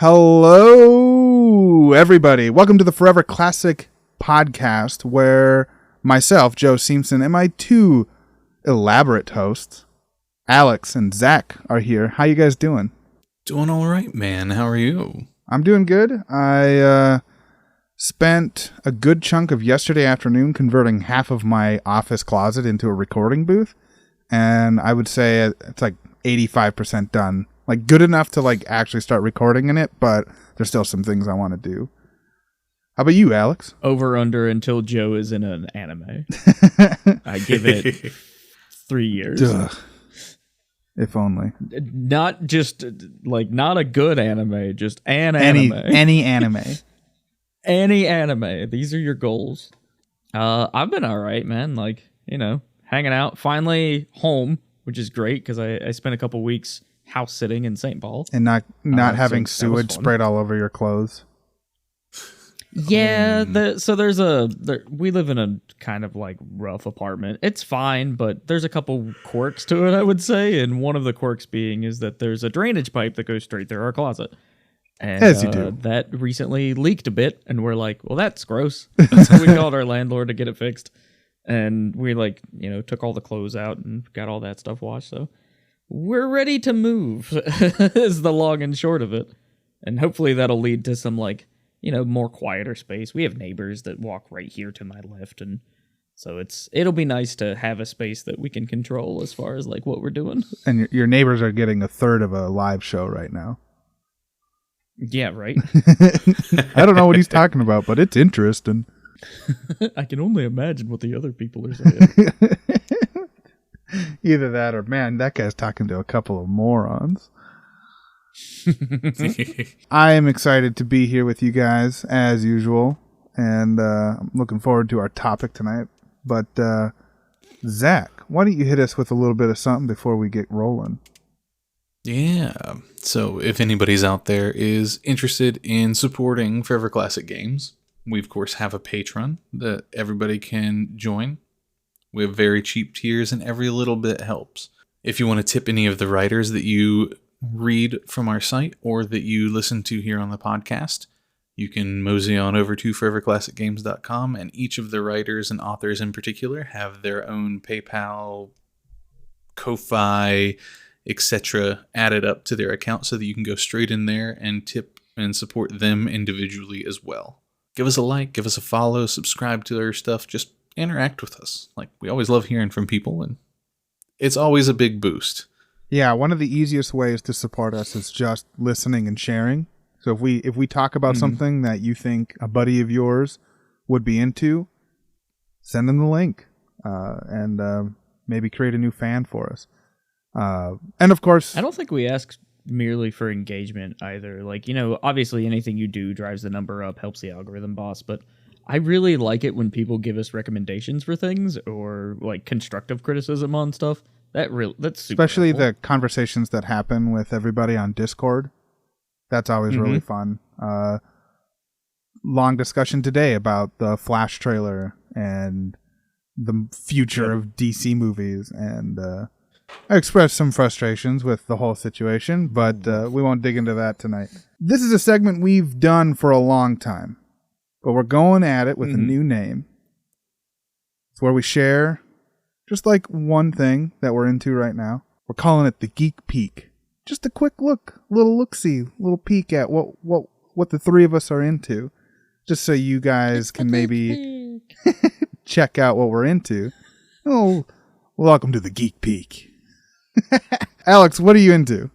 Hello, everybody. Welcome to the Forever Classic podcast, where myself, Joe Simpson, and my two elaborate hosts, Alex and Zach, are here. How you guys doing? Doing all right, man. How are you? I'm doing good. I spent a good chunk of yesterday afternoon converting half of my office closet into a recording booth, and I would say it's like 85% done. Like, good enough to, like, actually start recording in it, but there's still some things I want to do. How about you, Alex? Over under until Joe is in an anime. I give it 3 years. Ugh. If only. Not just, like, not a good anime, just an anime. Any anime. Any anime. These are your goals. I've been all right, man. Like, you know, hanging out. Finally home, which is great, because I spent a couple weeks house sitting in St. Paul. And not having sewage sprayed all over your clothes. Yeah, we live in a kind of like rough apartment. It's fine, but there's a couple quirks to it, I would say. And one of the quirks being is that there's a drainage pipe that goes straight through our closet. And as you do. That recently leaked a bit, and we're like, well, that's gross. So we called our landlord to get it fixed. And we took all the clothes out and got all that stuff washed. So we're ready to move is the long and short of it. And hopefully that'll lead to some more quieter space. We have neighbors that walk right here to my left. And so it'll be nice to have a space that we can control as far as like what we're doing. And your neighbors are getting a third of a live show right now. Yeah, right. I don't know what he's talking about, but it's interesting. I can only imagine what the other people are saying. Either that or, man, that guy's talking to a couple of morons. I am excited to be here with you guys, as usual, and I'm looking forward to our topic tonight. But, Zach, why don't you hit us with a little bit of something before we get rolling? Yeah. So if anybody's out there is interested in supporting Forever Classic Games, we, of course, have a Patreon that everybody can join. We have very cheap tiers, and every little bit helps. If you want to tip any of the writers that you read from our site or that you listen to here on the podcast, you can mosey on over to foreverclassicgames.com, and each of the writers and authors in particular have their own PayPal, Ko-Fi, etc. added up to their account so that you can go straight in there and tip and support them individually as well. Give us a like, give us a follow, subscribe to our stuff, just interact with us. Like, we always love hearing from people, and it's always a big boost. Yeah, one of the easiest ways to support us is just listening and sharing. So if we talk about something that you think a buddy of yours would be into, send them the link and maybe create a new fan for us. And of course, I don't think we ask merely for engagement either. Like, obviously anything you do drives the number up, helps the algorithm boss, but I really like it when people give us recommendations for things or like constructive criticism on stuff. That's super especially helpful. The conversations that happen with everybody on Discord. That's always really fun. Long discussion today about the Flash trailer and the future of DC movies, and I expressed some frustrations with the whole situation, but we won't dig into that tonight. This is a segment we've done for a long time, but we're going at it with a new name. It's where we share just like one thing that we're into right now. We're calling it the Geek Peek. Just a quick little look-see, little peek at what the three of us are into, just so you guys can maybe check out what we're into. Oh, welcome to the Geek Peek. Alex, what are you into?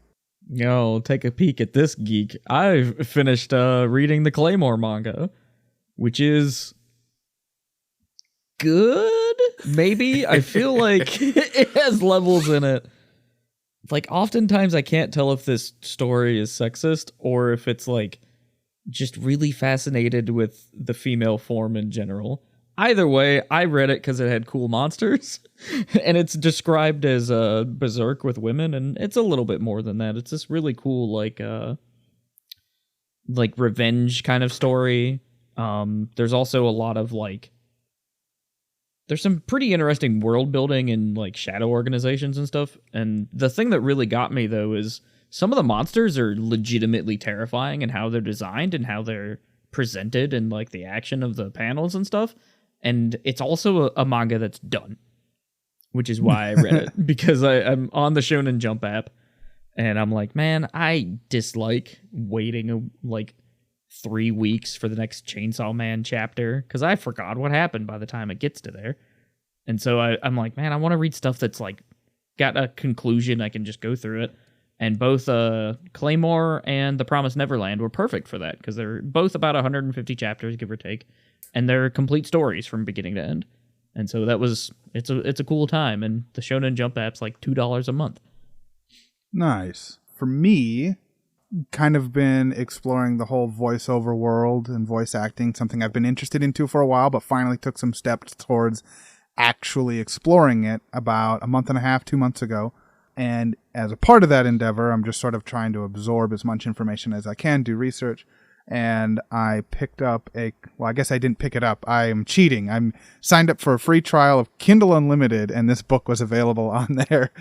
Take a peek at this geek. I've finished reading the Claymore manga, which is good, maybe. I feel like it has levels in it. Like, oftentimes I can't tell if this story is sexist or if it's like just really fascinated with the female form in general. Either way, I read it because it had cool monsters, and it's described as a berserk with women, and it's a little bit more than that. It's this really cool, like revenge kind of story. There's also a lot of there's some pretty interesting world building and like shadow organizations and stuff. And the thing that really got me though is some of the monsters are legitimately terrifying and how they're designed and how they're presented and like the action of the panels and stuff. And it's also a manga that's done, which is why I read it, because I'm on the Shonen Jump app and I'm like, man, I dislike waiting like 3 weeks for the next Chainsaw Man chapter because I forgot what happened by the time it gets to there. And so I'm like, man, I want to read stuff that's like got a conclusion. I can just go through it. And both Claymore and The Promised Neverland were perfect for that because they're both about 150 chapters, give or take, and they're complete stories from beginning to end. And so it's a cool time. And the Shonen Jump app's like $2 a month. Nice. For me, kind of been exploring the whole voiceover world and voice acting, something I've been interested into for a while, but finally took some steps towards actually exploring it about a month and a half, 2 months ago. And as a part of that endeavor, I'm just sort of trying to absorb as much information as I can, do research. And I picked up I guess I didn't pick it up. I am cheating. I'm signed up for a free trial of Kindle Unlimited, and this book was available on there.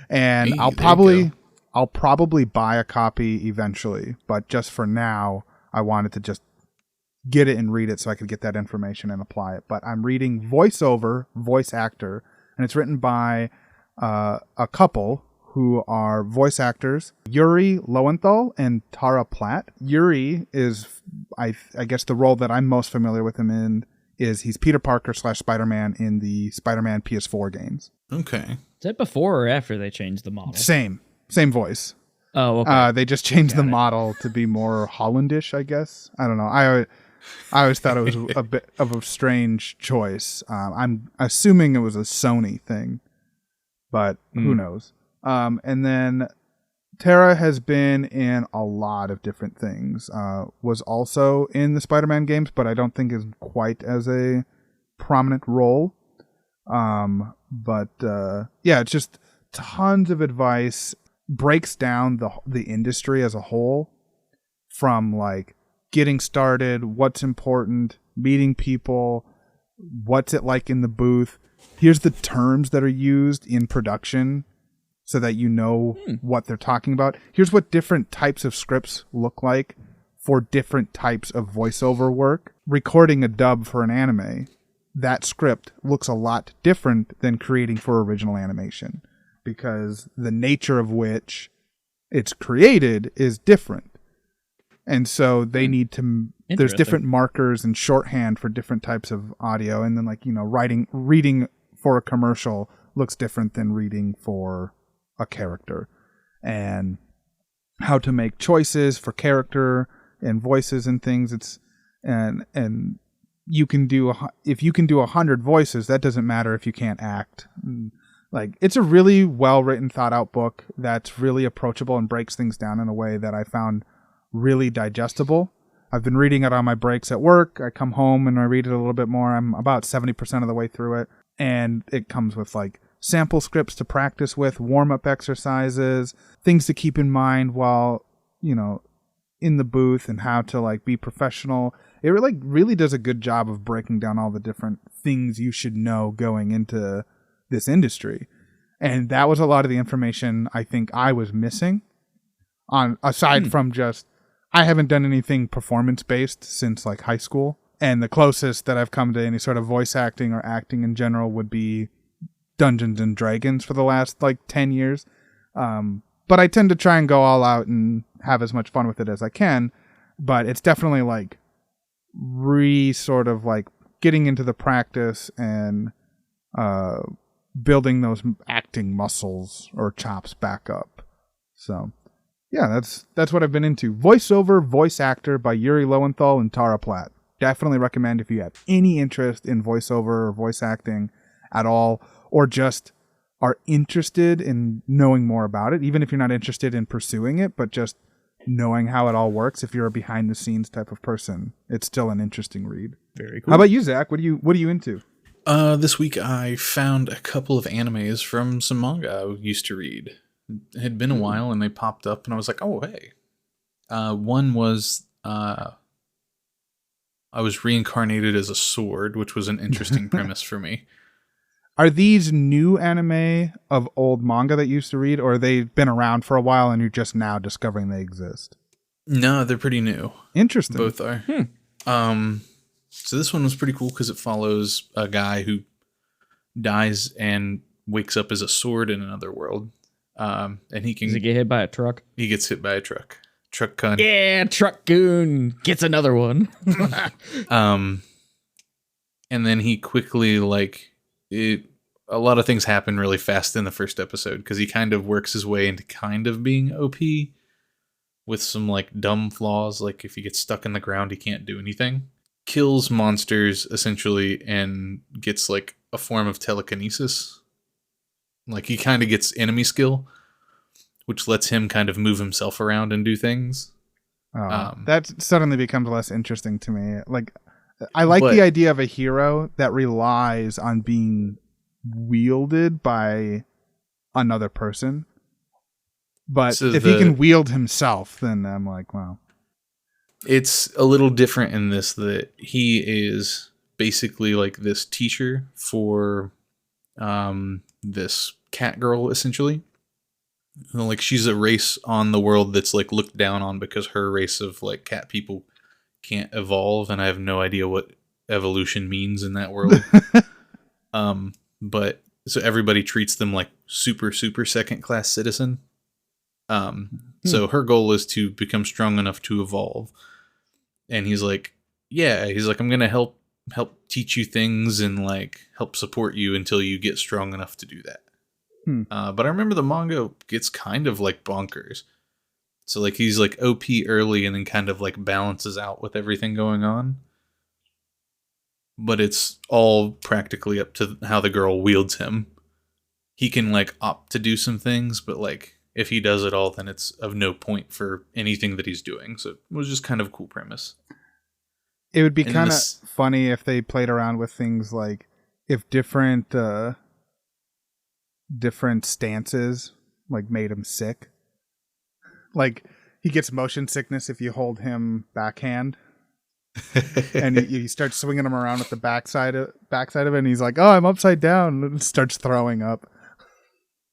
And Hey, I'll probably buy a copy eventually, but just for now, I wanted to just get it and read it so I could get that information and apply it. But I'm reading Voiceover, Voice Actor, and it's written by a couple who are voice actors, Yuri Lowenthal and Tara Platt. Yuri is, I guess the role that I'm most familiar with him in is he's Peter Parker / Spider-Man in the Spider-Man PS4 games. Okay. Is that before or after they changed the model? Same voice. Oh, okay. They just changed the model to be more Hollandish, I guess. I don't know. I always thought it was a bit of a strange choice. I'm assuming it was a Sony thing, but who knows? And then Tara has been in a lot of different things. Was also in the Spider-Man games, but I don't think is quite as a prominent role. But it's just tons of advice. Breaks down the industry as a whole, from like getting started, what's important, meeting people, what's it like in the booth. Here's the terms that are used in production so that you know what they're talking about. Here's what different types of scripts look like for different types of voiceover work. Recording a dub for an anime, that script looks a lot different than creating for original animation, because the nature of which it's created is different. And so they need to, there's different markers and shorthand for different types of audio. And then reading for a commercial looks different than reading for a character, and how to make choices for character and voices and things. And you can do, if you can do 100 voices, that doesn't matter if you can't act. Like, it's a really well-written, thought-out book that's really approachable and breaks things down in a way that I found really digestible. I've been reading it on my breaks at work. I come home and I read it a little bit more. I'm about 70% of the way through it. And it comes with, like, sample scripts to practice with, warm-up exercises, things to keep in mind while, in the booth, and how to, like, be professional. It really does a good job of breaking down all the different things you should know going into this industry. And that was a lot of the information I think I was missing, aside from just, I haven't done anything performance based since like high school, and the closest that I've come to any sort of voice acting or acting in general would be Dungeons and Dragons for the last like 10 years. But I tend to try and go all out and have as much fun with it as I can. But it's definitely like sort of like getting into the practice and building those acting muscles or chops back up. So yeah, that's what I've been into. Voiceover, Voice Actor by Yuri Lowenthal and Tara Platt. Definitely recommend if you have any interest in voiceover or voice acting at all, or just are interested in knowing more about it, even if you're not interested in pursuing it, but just knowing how it all works. If you're a behind the scenes type of person, it's still an interesting read. Very cool. How about you, Zach? What are you into? This week I found a couple of animes from some manga I used to read. It had been a while and they popped up and I was like, oh, hey. One was I was reincarnated as a sword, which was an interesting premise for me. Are these new anime of old manga that you used to read, or they've been around for a while and you're just now discovering they exist? No, they're pretty new. Interesting. Both are. So this one was pretty cool because it follows a guy who dies and wakes up as a sword in another world. And he can Does he get hit by a truck? he gets hit by a truck. Truck gun. Yeah, truck goon gets another one. And then he quickly a lot of things happen really fast in the first episode because he kind of works his way into kind of being OP with some like dumb flaws. Like if he gets stuck in the ground, he can't do anything. Kills monsters essentially and gets like a form of telekinesis. Like he kind of gets enemy skill, which lets him kind of move himself around and do things. That suddenly becomes less interesting to me. Like, I like the idea of a hero that relies on being wielded by another person. But if he can wield himself, then I'm like, wow. It's a little different in this that he is basically like this teacher for this cat girl, essentially. Like she's a race on the world that's like looked down on because her race of like cat people can't evolve, and I have no idea what evolution means in that world. But so everybody treats them like super second class citizen. So her goal is to become strong enough to evolve. And he's like, I'm gonna help teach you things and like help support you until you get strong enough to do that. But I remember the manga gets kind of like bonkers. So like he's like OP early and then kind of like balances out with everything going on. But it's all practically up to how the girl wields him. He can like opt to do some things, but like if he does it all, then it's of no point for anything that he's doing. So it was just kind of a cool premise. It would be kind of funny if they played around with things like if different stances like made him sick. Like he gets motion sickness if you hold him backhand. And you start swinging him around with the backside of it, and he's like, "Oh, I'm upside down," and starts throwing up.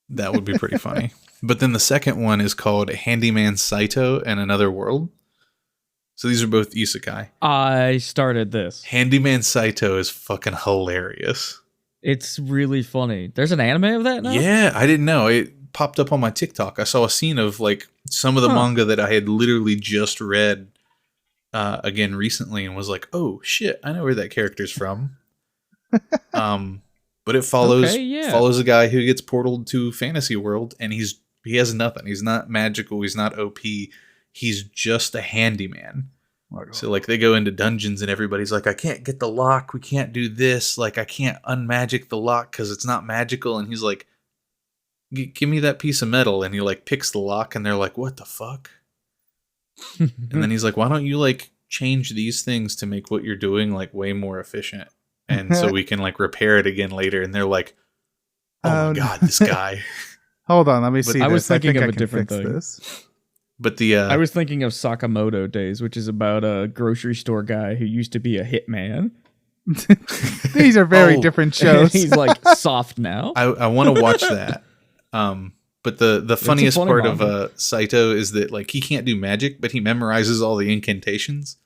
That would be pretty funny. But then the second one is called Handyman Saito and Another World. So these are both isekai. I started this. Handyman Saito is fucking hilarious. It's really funny. There's an anime of that now? Yeah, I didn't know. It popped up on my TikTok. I saw a scene of like some of the manga that I had literally just read again recently and was like, oh shit, I know where that character's from. But it follows a guy who gets portaled to fantasy world, and he has nothing. He's not magical. He's not OP. He's just a handyman. So like they go into dungeons and everybody's like, I can't get the lock. We can't do this. Like I can't unmagic the lock because it's not magical. And he's like, give me that piece of metal. And he like picks the lock and they're like, what the fuck? And then he's like, why don't you like change these things to make what you're doing like way more efficient? And so we can like repair it again later. And they're like, oh my God, this guy. Hold on, let me see. I was thinking of I a different thing. This. But I was thinking of Sakamoto Days, which is about a grocery store guy who used to be a hitman. These are very different shows. He's like soft now. I want to watch that. But the funniest part of Saito is that like he can't do magic, but he memorizes all the incantations.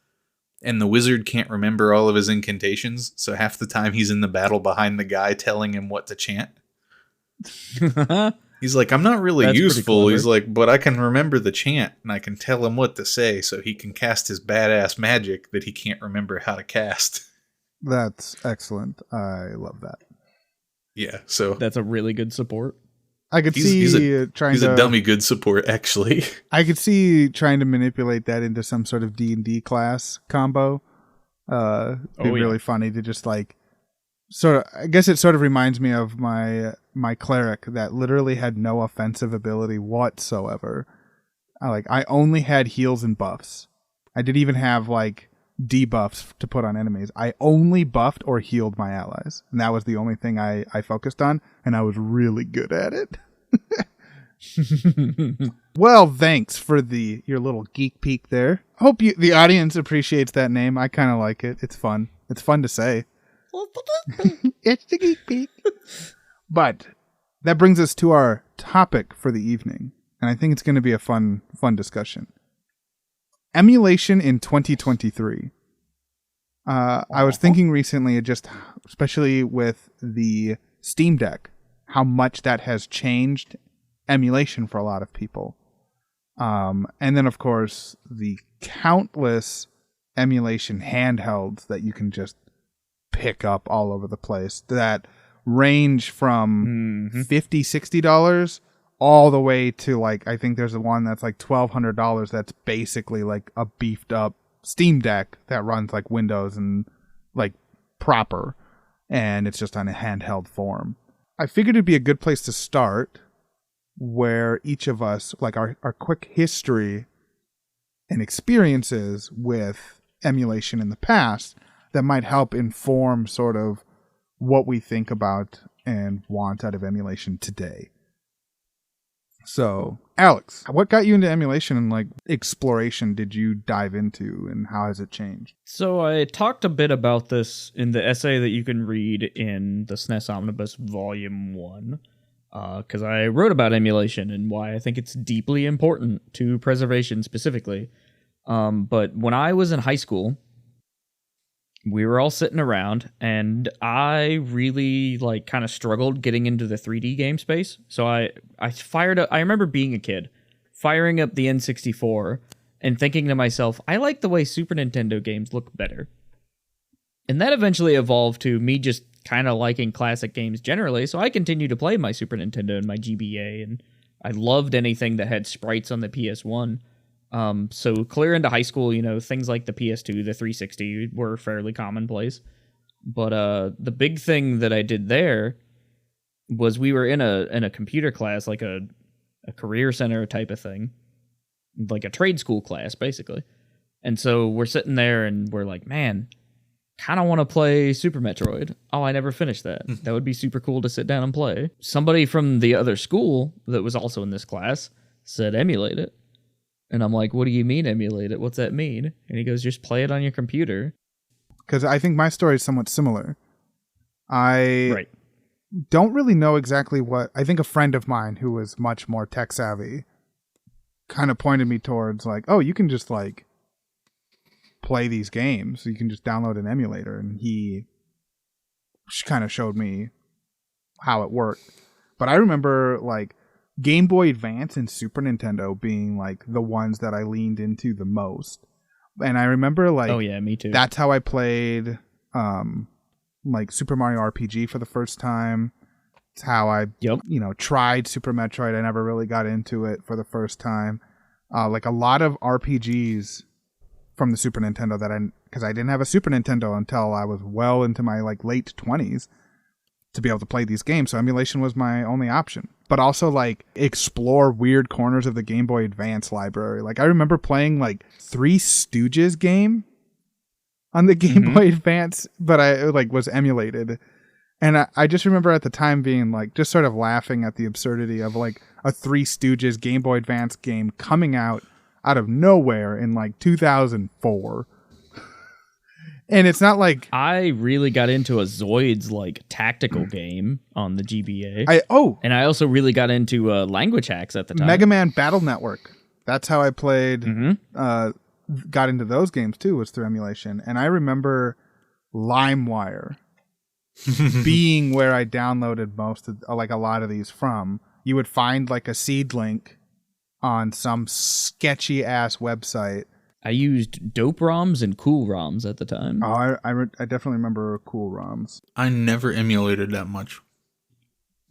And the wizard can't remember all of his incantations, so half the time he's in the battle behind the guy telling him what to chant. He's like, I'm not really useful. He's like, but I can remember the chant, and I can tell him what to say, so he can cast his badass magic that he can't remember how to cast. That's excellent. I love that. Yeah, so that's a really good support. I could see he's a dummy good support, actually. I could see trying to manipulate that into some sort of D&D class combo. Be really funny to just like sort of. I guess it sort of reminds me of my cleric that literally had no offensive ability whatsoever. I only had heals and buffs. I didn't even have like debuffs to put on enemies. I only buffed or healed my allies, and that was the only thing I focused on, and I was really good at it. Well, thanks for your little geek peek there. Hope the audience appreciates that name. I kind of like it. It's fun. It's fun to say. It's the Geek Peak. But that brings us to our topic for the evening, and I think it's going to be a fun discussion. Emulation in 2023. I was thinking recently, just especially with the Steam Deck, how much that has changed emulation for a lot of people. And then, of course, the countless emulation handhelds that you can just pick up all over the place that range from $50, $60 all the way to, like, I think there's a one that's like $1,200 that's basically like a beefed up Steam Deck that runs like Windows and like proper, and it's just on a handheld form. I figured it'd be a good place to start, where each of us, like our quick history and experiences with emulation in the past that might help inform sort of what we think about and want out of emulation today. So, Alex, what got you into emulation and like exploration did you dive into, and how has it changed? So I talked a bit about this in the essay that you can read in the SNES Omnibus Volume 1, because I wrote about emulation and why I think it's deeply important to preservation specifically. But when I was in high school, we were all sitting around, and I really like kind of struggled getting into the 3D game space. So I fired up. I remember being a kid, firing up the N64 and thinking to myself, I like the way Super Nintendo games look better. And that eventually evolved to me just kind of liking classic games generally. So I continued to play my Super Nintendo and my GBA, and I loved anything that had sprites on the PS1. So clear into high school, you know, things like the PS2, the 360 were fairly commonplace. But the big thing that I did there was we were in a computer class, like a career center type of thing, like a trade school class, basically. And so we're sitting there and we're like, man, kind of want to play Super Metroid. Oh, I never finished that. That would be super cool to sit down and play. Somebody from the other school that was also in this class said, emulate it. And I'm like, what do you mean emulate it? What's that mean? And he goes, just play it on your computer. Because I think my story is somewhat similar. I don't really know exactly what... I think a friend of mine who was much more tech savvy kind of pointed me towards like, oh, you can just like play these games. You can just download an emulator. And he kind of showed me how it worked. But I remember like Game Boy Advance and Super Nintendo being like the ones that I leaned into the most. And I remember like, oh yeah, me too. That's how I played like Super Mario RPG for the first time. It's how I tried Super Metroid. I never really got into it for the first time. Like a lot of RPGs from the Super Nintendo because I didn't have a Super Nintendo until I was well into my like late 20s to be able to play these games. So emulation was my only option. But also like explore weird corners of the Game Boy Advance library. Like I remember playing like Three Stooges game on the Game Boy Advance, but I like was emulated. And I just remember at the time being like just sort of laughing at the absurdity of like a Three Stooges Game Boy Advance game coming out of nowhere in like 2004. And it's not like... I really got into a Zoids like tactical game on the GBA. And I also really got into language hacks at the time. Mega Man Battle Network. That's how I played, got into those games too, was through emulation. And I remember LimeWire being where I downloaded most of, like a lot of these from. You would find like a seed link on some sketchy ass website. I used dope ROMs and cool ROMs at the time. Oh, I definitely remember cool ROMs. I never emulated that much.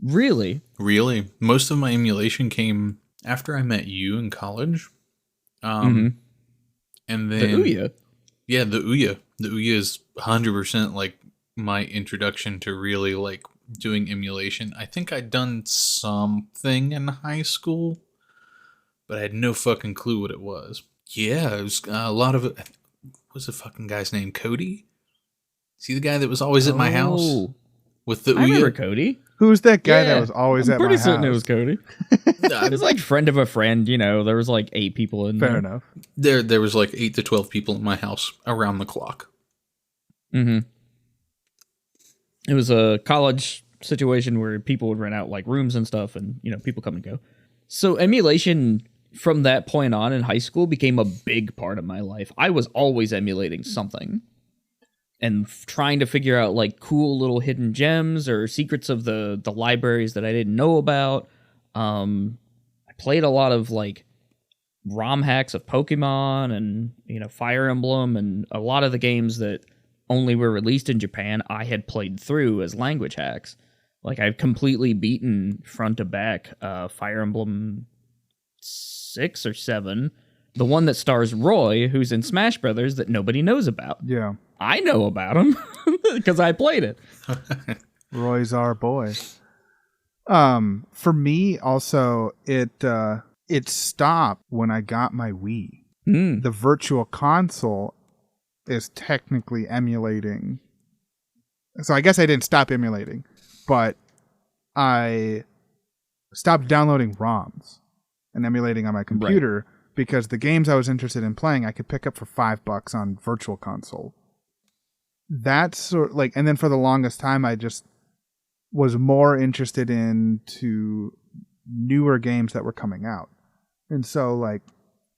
Really? Really. Most of my emulation came after I met you in college. And then... The Ouya? Yeah, the Ouya. The Ouya is 100% like my introduction to really like doing emulation. I think I'd done something in high school, but I had no fucking clue what it was. Yeah, it was a lot of it. What's the fucking guy's name? Cody? See the guy that was always at my house with the Ouya? I remember Cody. Who's that guy that was always at my house? I'm pretty certain it was Cody. It was like friend of a friend, you know. There was like 8 people in there. Fair enough. There was like 8 to 12 people in my house around the clock. It was a college situation where people would rent out like rooms and stuff, and people come and go. So emulation from that point on in high school became a big part of my life. I was always emulating something and trying to figure out like cool little hidden gems or secrets of the libraries that I didn't know about. I played a lot of like ROM hacks of Pokemon and Fire Emblem, and a lot of the games that only were released in Japan I had played through as language hacks. Like I've completely beaten front to back Fire Emblem 6 or 7, the one that stars Roy, who's in Smash Brothers that nobody knows about. Yeah. I know about him because I played it. Roy's our boy. For me also, it stopped when I got my Wii. The Virtual Console is technically emulating. So I guess I didn't stop emulating, but I stopped downloading ROMs and emulating on my computer because the games I was interested in playing I could pick up for $5 on Virtual Console. That's sort and then for the longest time I just was more interested into newer games that were coming out. And so like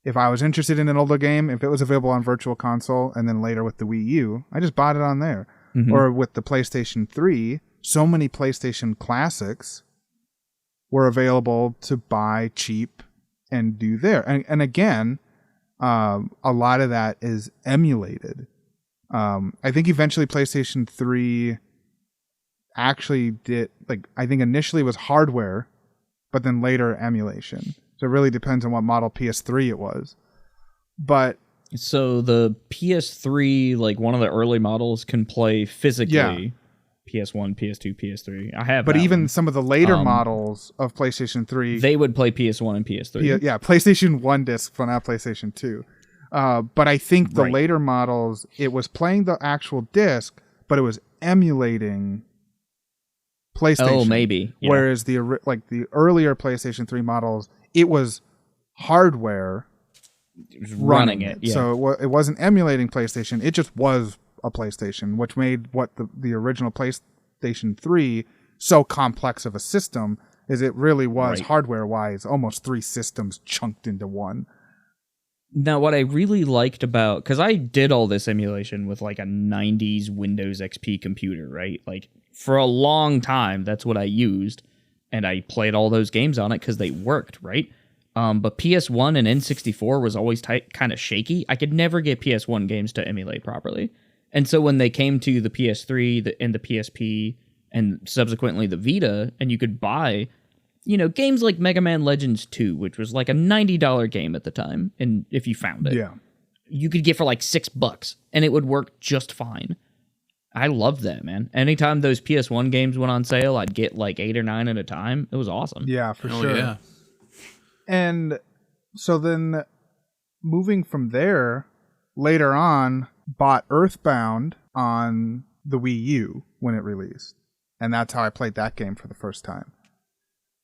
if I was interested in an older game, if it was available on Virtual Console and then later with the Wii U, I just bought it on there. Or with the PlayStation 3, so many PlayStation classics were available to buy cheap and do there. And again, a lot of that is emulated. I think eventually PlayStation 3 actually did, I think initially was hardware, but then later emulation. So it really depends on what model PS3 it was. But so the PS3, like one of the early models, can play physically PS1, PS2, PS3. I have, but even some of the later models of PlayStation 3, they would play PS1 and PS3. Yeah, PlayStation 1 discs, but not PlayStation 2. But I think the later models, it was playing the actual disc, but it was emulating PlayStation. Oh, maybe. Yeah. Whereas the earlier PlayStation 3 models, it was hardware running it. Yeah. So it wasn't emulating PlayStation. It just was a PlayStation, which made what the original PlayStation 3 so complex of a system, is it really was hardware-wise almost 3 systems chunked into one. Now, what I really liked about, because I did all this emulation with like a 90s Windows XP computer, right? Like for a long time, that's what I used, and I played all those games on it because they worked, right? But PS1 and N64 was always kind of shaky. I could never get PS1 games to emulate properly. And so when they came to the PS3 and the PSP and subsequently the Vita, and you could buy, games like Mega Man Legends 2, which was like a $90 game at the time, and if you found it, you could get for like $6, and it would work just fine. I loved that, man. Anytime those PS1 games went on sale, I'd get like 8 or 9 at a time. It was awesome. Yeah, for sure. Yeah. And so then moving from there, later on, bought Earthbound on the Wii U when it released. And that's how I played that game for the first time.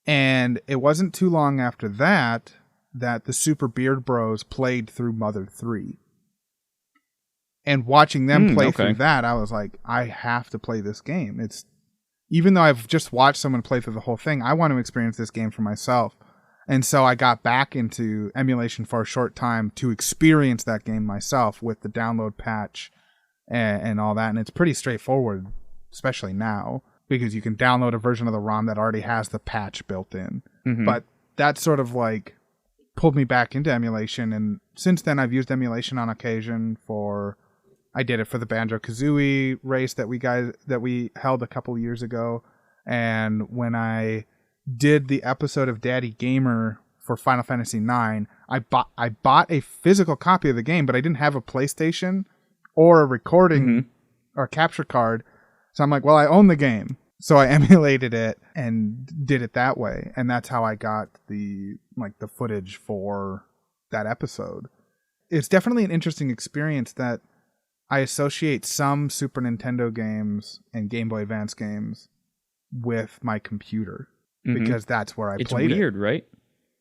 And it wasn't too long after that the Super Beard Bros played through Mother 3. And watching them play through that, I was like, I have to play this game. It's even though I've just watched someone play through the whole thing, I want to experience this game for myself. And so I got back into emulation for a short time to experience that game myself with the download patch and all that. And it's pretty straightforward, especially now, because you can download a version of the ROM that already has the patch built in. But that sort of pulled me back into emulation. And since then, I've used emulation on occasion I did it for the Banjo-Kazooie race that we held a couple years ago. And when I did the episode of Daddy Gamer for Final Fantasy IX, I bought a physical copy of the game, but I didn't have a PlayStation or a recording or capture card. So I'm like, well, I own the game. So I emulated it and did it that way. And that's how I got the footage for that episode. It's definitely an interesting experience that I associate some Super Nintendo games and Game Boy Advance games with my computer. Because that's where I played it. It's weird, right?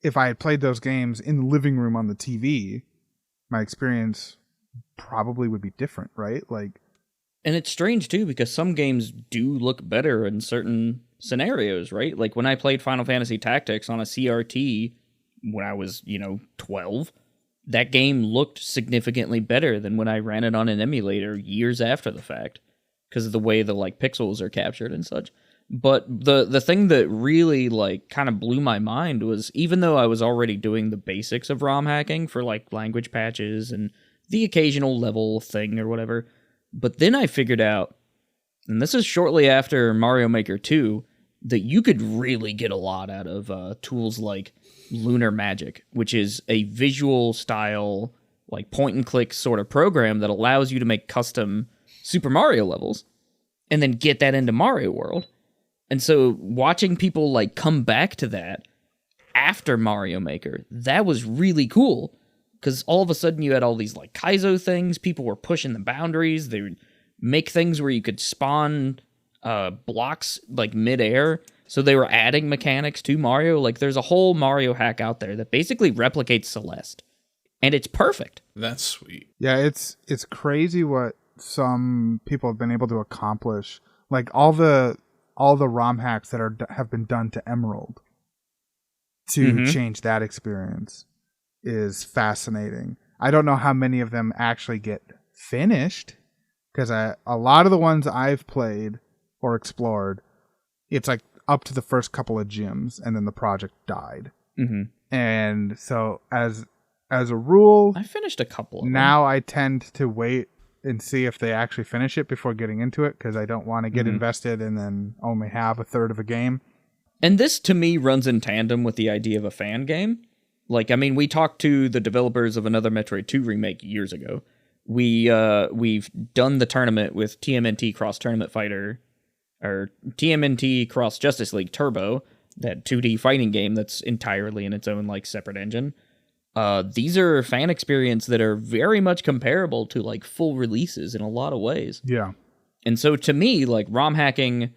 If I had played those games in the living room on the TV, my experience probably would be different, right? And it's strange too because some games do look better in certain scenarios, right? Like when I played Final Fantasy Tactics on a CRT when I was, 12, that game looked significantly better than when I ran it on an emulator years after the fact because of the way the like pixels are captured and such. But the thing that really like kind of blew my mind was even though I was already doing the basics of ROM hacking for like language patches and the occasional level thing or whatever, but then I figured out, and this is shortly after Mario Maker 2, that you could really get a lot out of tools like Lunar Magic, which is a visual style, like point and click sort of program that allows you to make custom Super Mario levels and then get that into Mario World. And so watching people like come back to that after Mario Maker, that was really cool. Because all of a sudden you had all these like Kaizo things, people were pushing the boundaries, they would make things where you could spawn blocks like midair, so they were adding mechanics to Mario. Like there's a whole Mario hack out there that basically replicates Celeste, and it's perfect. That's sweet. Yeah, it's crazy what some people have been able to accomplish. Like all the ROM hacks that have been done to Emerald to change that experience is fascinating. I don't know how many of them actually get finished because a lot of the ones I've played or explored, it's like up to the first couple of gyms and then the project died. And so as a rule, I finished a couple of them. Now I tend to wait and see if they actually finish it before getting into it because I don't want to get invested and then only have a third of a game. And this to me runs in tandem with the idea of a fan game. Like, I mean, we talked to the developers of another Metroid 2 remake years ago. We've done the tournament with TMNT Cross Tournament Fighter, or TMNT Cross Justice League Turbo, that 2D fighting game that's entirely in its own, like, separate engine. These are fan experience that are very much comparable to, like, full releases in a lot of ways. Yeah. And so, to me, like, ROM hacking,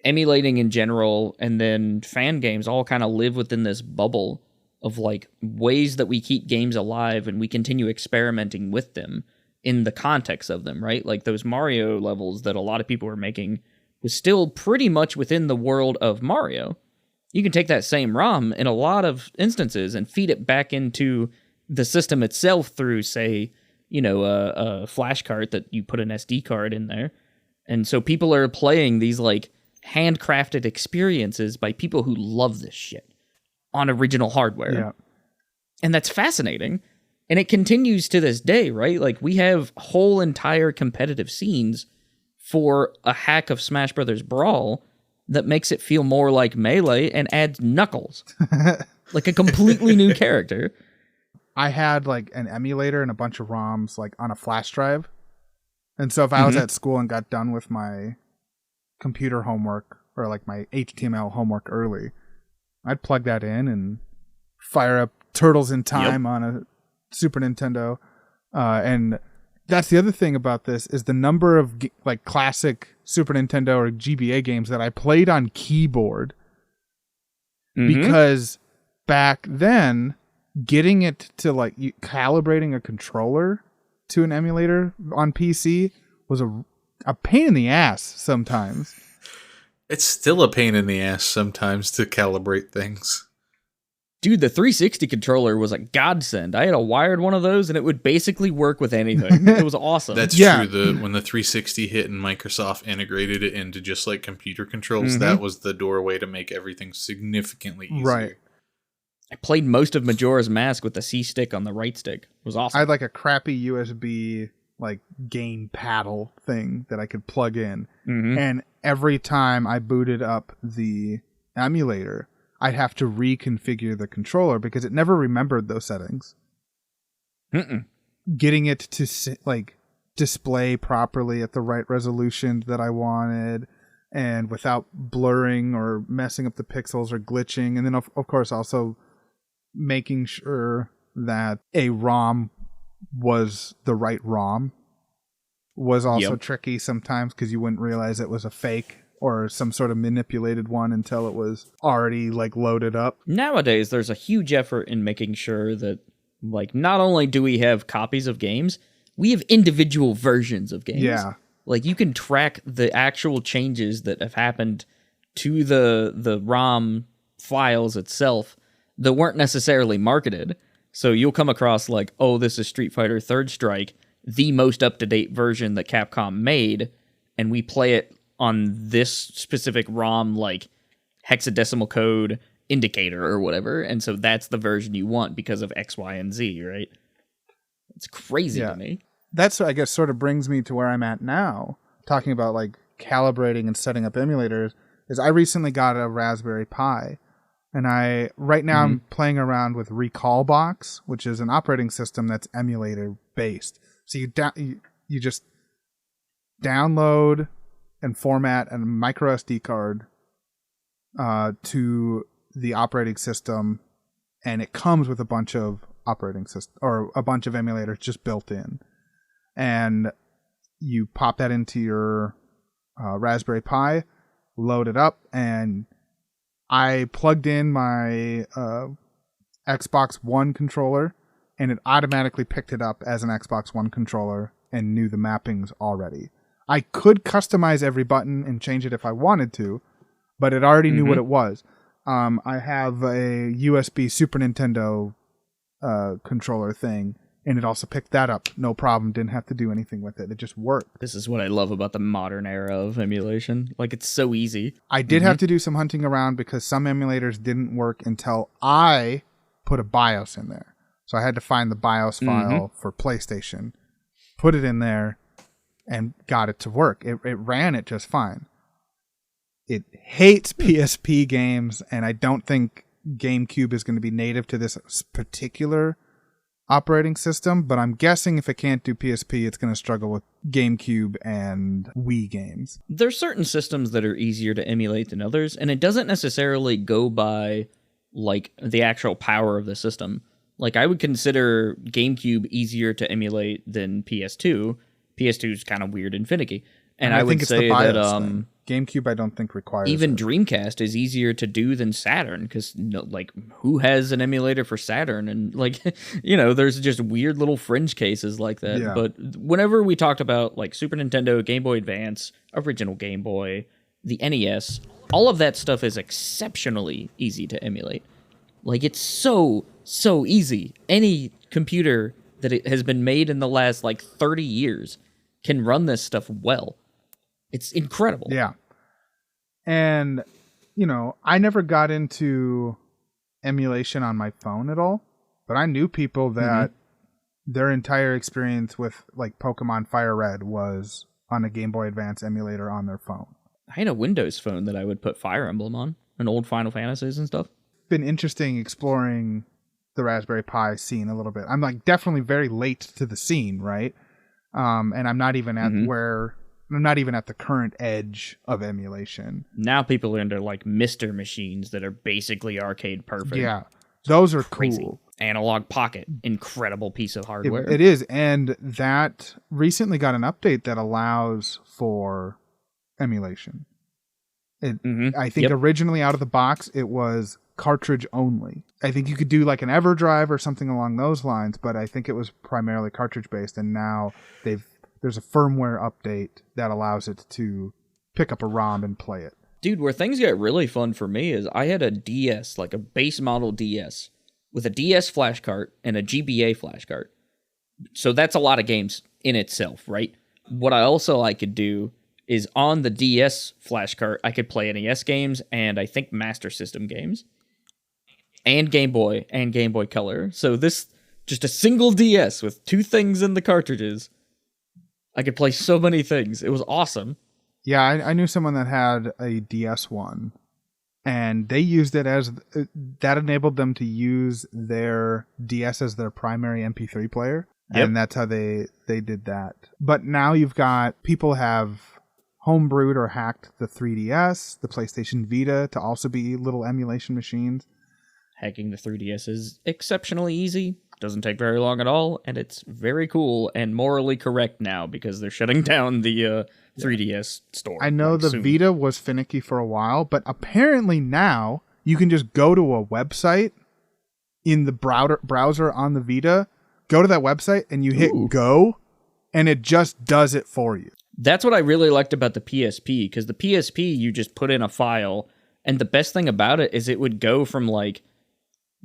emulating in general, and then fan games all kind of live within this bubble of like ways that we keep games alive and we continue experimenting with them in the context of them, right? Like those Mario levels that a lot of people were making was still pretty much within the world of Mario. You can take that same ROM in a lot of instances and feed it back into the system itself through, say, a flash cart that you put an SD card in there. And so people are playing these like handcrafted experiences by people who love this shit on original hardware. Yeah. And that's fascinating. And it continues to this day, right? Like we have whole entire competitive scenes for a hack of Smash Brothers Brawl that makes it feel more like Melee and adds Knuckles. Like a completely new character. I had like an emulator and a bunch of ROMs like on a flash drive. And so if I was at school and got done with my computer homework or like my HTML homework early, I'd plug that in and fire up Turtles in Time on a Super Nintendo. And that's the other thing about this is the number of like classic Super Nintendo or GBA games that I played on keyboard. Because back then, getting it to like calibrating a controller to an emulator on PC was a pain in the ass sometimes. It's still a pain in the ass sometimes to calibrate things. Dude, the 360 controller was a godsend. I had a wired one of those, and it would basically work with anything. It was awesome. That's true. When the 360 hit and Microsoft integrated it into just like computer controls, that was the doorway to make everything significantly easier. Right. I played most of Majora's Mask with the C stick on the right stick. It was awesome. I had like a crappy USB like gain paddle thing that I could plug in. And every time I booted up the emulator, I'd have to reconfigure the controller because it never remembered those settings. Getting it to like display properly at the right resolution that I wanted and without blurring or messing up the pixels or glitching. And then of course also making sure that a ROM was the right ROM was also tricky sometimes because you wouldn't realize it was a fake or some sort of manipulated one until it was already like loaded up. Nowadays, there's a huge effort in making sure that like not only do we have copies of games, we have individual versions of games. Yeah. Like, you can track the actual changes that have happened to the ROM files itself that weren't necessarily marketed. So you'll come across like, oh, this is Street Fighter Third Strike, the most up-to-date version that Capcom made, and we play it on this specific ROM, like, hexadecimal code indicator or whatever, and so that's the version you want because of X, Y, and Z, right? It's crazy to me. That's, I guess, sort of brings me to where I'm at now, talking about like calibrating and setting up emulators, is I recently got a Raspberry Pi, and right now I'm playing around with Recalbox, which is an operating system that's emulator based. So you just download and format a micro SD card to the operating system, and it comes with a bunch of operating system or a bunch of emulators just built in, and you pop that into your Raspberry Pi, load it up, and I plugged in my Xbox One controller, and it automatically picked it up as an Xbox One controller and knew the mappings already. I could customize every button and change it if I wanted to, but it already knew what it was. I have a USB Super Nintendo controller thing, and it also picked that up. No problem. Didn't have to do anything with it. It just worked. This is what I love about the modern era of emulation. Like, it's so easy. I did have to do some hunting around because some emulators didn't work until I put a BIOS in there. So I had to find the BIOS file for PlayStation, put it in there, and got it to work. It ran it just fine. It hates PSP games, and I don't think GameCube is going to be native to this particular operating system, but I'm guessing if it can't do PSP, it's going to struggle with GameCube and Wii games. There's certain systems that are easier to emulate than others, and it doesn't necessarily go by like the actual power of the system. Like, I would consider GameCube easier to emulate than PS2. PS2 is kind of weird and finicky. And I would say that GameCube I don't think requires even it. Dreamcast is easier to do than Saturn, because like, who has an emulator for Saturn? And like, there's just weird little fringe cases like that. Yeah. But whenever we talked about like Super Nintendo, Game Boy Advance, original Game Boy, the NES, all of that stuff is exceptionally easy to emulate. Like, it's so easy. Any computer that it has been made in the last like 30 years can run this stuff well. It's incredible. Yeah. And, I never got into emulation on my phone at all, but I knew people that their entire experience with like Pokemon Fire Red was on a Game Boy Advance emulator on their phone. I had a Windows phone that I would put Fire Emblem on, and old Final Fantasies and stuff. Been interesting exploring the Raspberry Pi scene a little bit. I'm like definitely very late to the scene, right? And I'm not even at I'm not even at the current edge of emulation. Now people are into like Mr. machines that are basically arcade perfect. Yeah, those are crazy. Cool. Analog Pocket, incredible piece of hardware. It is, and that recently got an update that allows for emulation. I think originally out of the box it was cartridge only. I think you could do like an EverDrive or something along those lines, but I think it was primarily cartridge based, and now there's a firmware update that allows it to pick up a ROM and play it. Dude, where things get really fun for me is I had a DS, like a base model DS, with a DS flash cart and a GBA flash cart. So that's a lot of games in itself, right? What I could do is on the DS flash cart, I could play NES games and I think Master System games. And Game Boy Color. So this, just a single DS with two things in the cartridges, I could play so many things. It was awesome. Yeah, I knew someone that had a DS1, and they used it as that enabled them to use their DS as their primary MP3 player, and that's how they did that. But now you've got people have homebrewed or hacked the 3DS, the PlayStation Vita to also be little emulation machines. Hacking the 3DS is exceptionally easy. Doesn't take very long at all, and it's very cool and morally correct now because they're shutting down the 3DS store. I know the Vita was finicky for a while, but apparently now you can just go to a website in the browser on the Vita, go to that website, and you hit go, and it just does it for you. That's what I really liked about the PSP, because the PSP, you just put in a file, and the best thing about it is it would go from like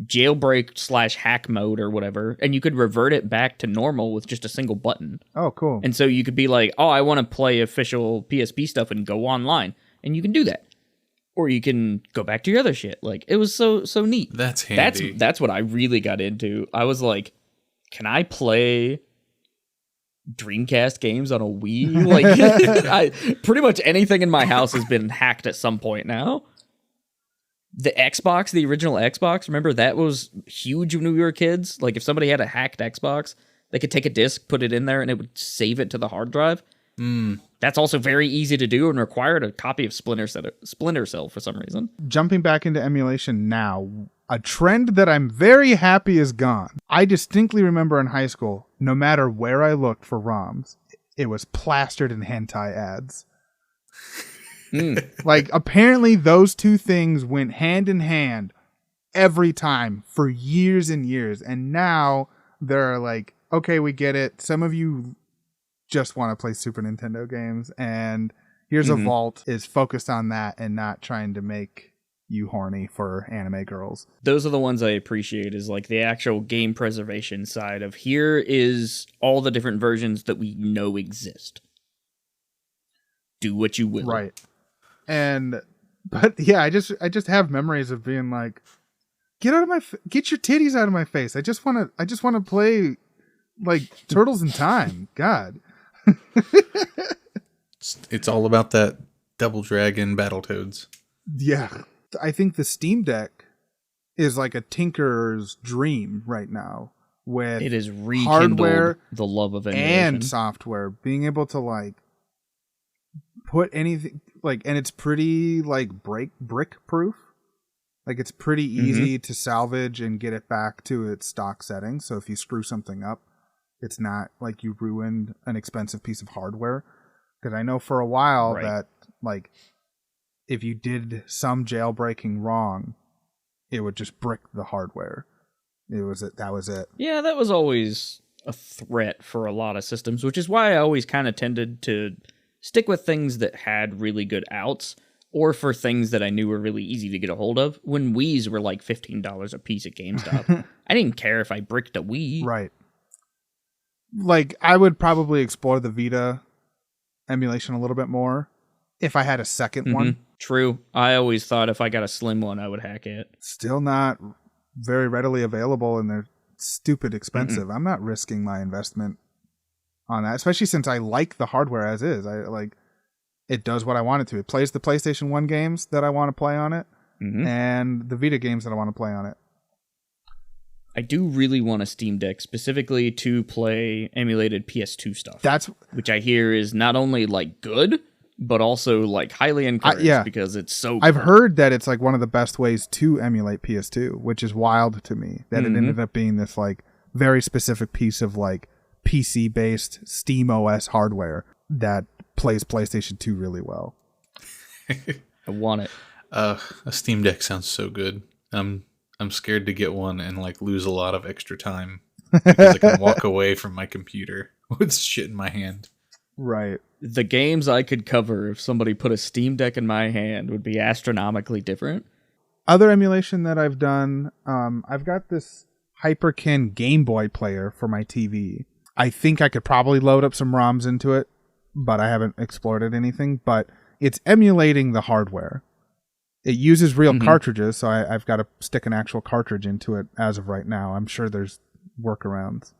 jailbreak/hack mode or whatever, and you could revert it back to normal with just a single button. Oh, cool. And so you could be like, oh, I want to play official PSP stuff and go online, and you can do that. Or you can go back to your other shit. Like, it was so neat. That's handy. That's what I really got into. I was like, can I play Dreamcast games on a Wii? Like, pretty much anything in my house has been hacked at some point now. The Xbox, the original Xbox, remember that was huge when we were kids? Like, if somebody had a hacked Xbox, they could take a disc, put it in there, and it would save it to the hard drive. That's also very easy to do and required a copy of Splinter Cell for some reason. Jumping back into emulation now, a trend that I'm very happy is gone. I distinctly remember in high school, no matter where I looked for ROMs, it was plastered in hentai ads. Like, apparently those two things went hand in hand every time for years and years. And now they're like, okay, we get it. Some of you just want to play Super Nintendo games, and here's a vault is focused on that and not trying to make you horny for anime girls. Those are the ones I appreciate, is like the actual game preservation side of, here is all the different versions that we know exist. Do what you will. Right. But yeah, I just have memories of being like, get your titties out of my face. I just want to play like Turtles in Time. God. It's all about that Double Dragon Battletoads. Yeah. I think the Steam Deck is like a tinkerer's dream right now, with it is rekindled hardware, the love of emulation, and software, being able to like put anything like, and it's pretty like brick proof. Like, it's pretty easy to salvage and get it back to its stock settings. So if you screw something up, it's not like you ruined an expensive piece of hardware. Because I know for a while that, like, if you did some jailbreaking wrong, it would just brick the hardware. That was it. Yeah, that was always a threat for a lot of systems, which is why I always kind of tended to stick with things that had really good outs, or for things that I knew were really easy to get a hold of. When Wiis were like $15 a piece at GameStop, I didn't care if I bricked a Wii. Right. Like, I would probably explore the Vita emulation a little bit more if I had a second one. True. I always thought if I got a slim one, I would hack it. Still not very readily available, and they're stupid expensive. I'm not risking my investment on that, especially since I like the hardware as is. It does what I want it to. It plays the PlayStation 1 games that I want to play on it, and the Vita games that I want to play on it. I do really want a Steam Deck specifically to play emulated PS2 stuff. Which I hear is not only like good, but also like highly encouraged because it's so I've heard that it's like one of the best ways to emulate PS2, which is wild to me that it ended up being this like very specific piece of like PC based Steam OS hardware that plays PlayStation 2 really well. I want it. A Steam Deck sounds so good. I'm scared to get one and like lose a lot of extra time because I can walk away from my computer with shit in my hand. Right. The games I could cover if somebody put a Steam Deck in my hand would be astronomically different. Other emulation that I've done, I've got this Hyperkin Game Boy player for my TV. I think I could probably load up some ROMs into it, but I haven't explored it anything. But it's emulating the hardware. It uses real cartridges, so I've got to stick an actual cartridge into it as of right now. I'm sure there's workarounds.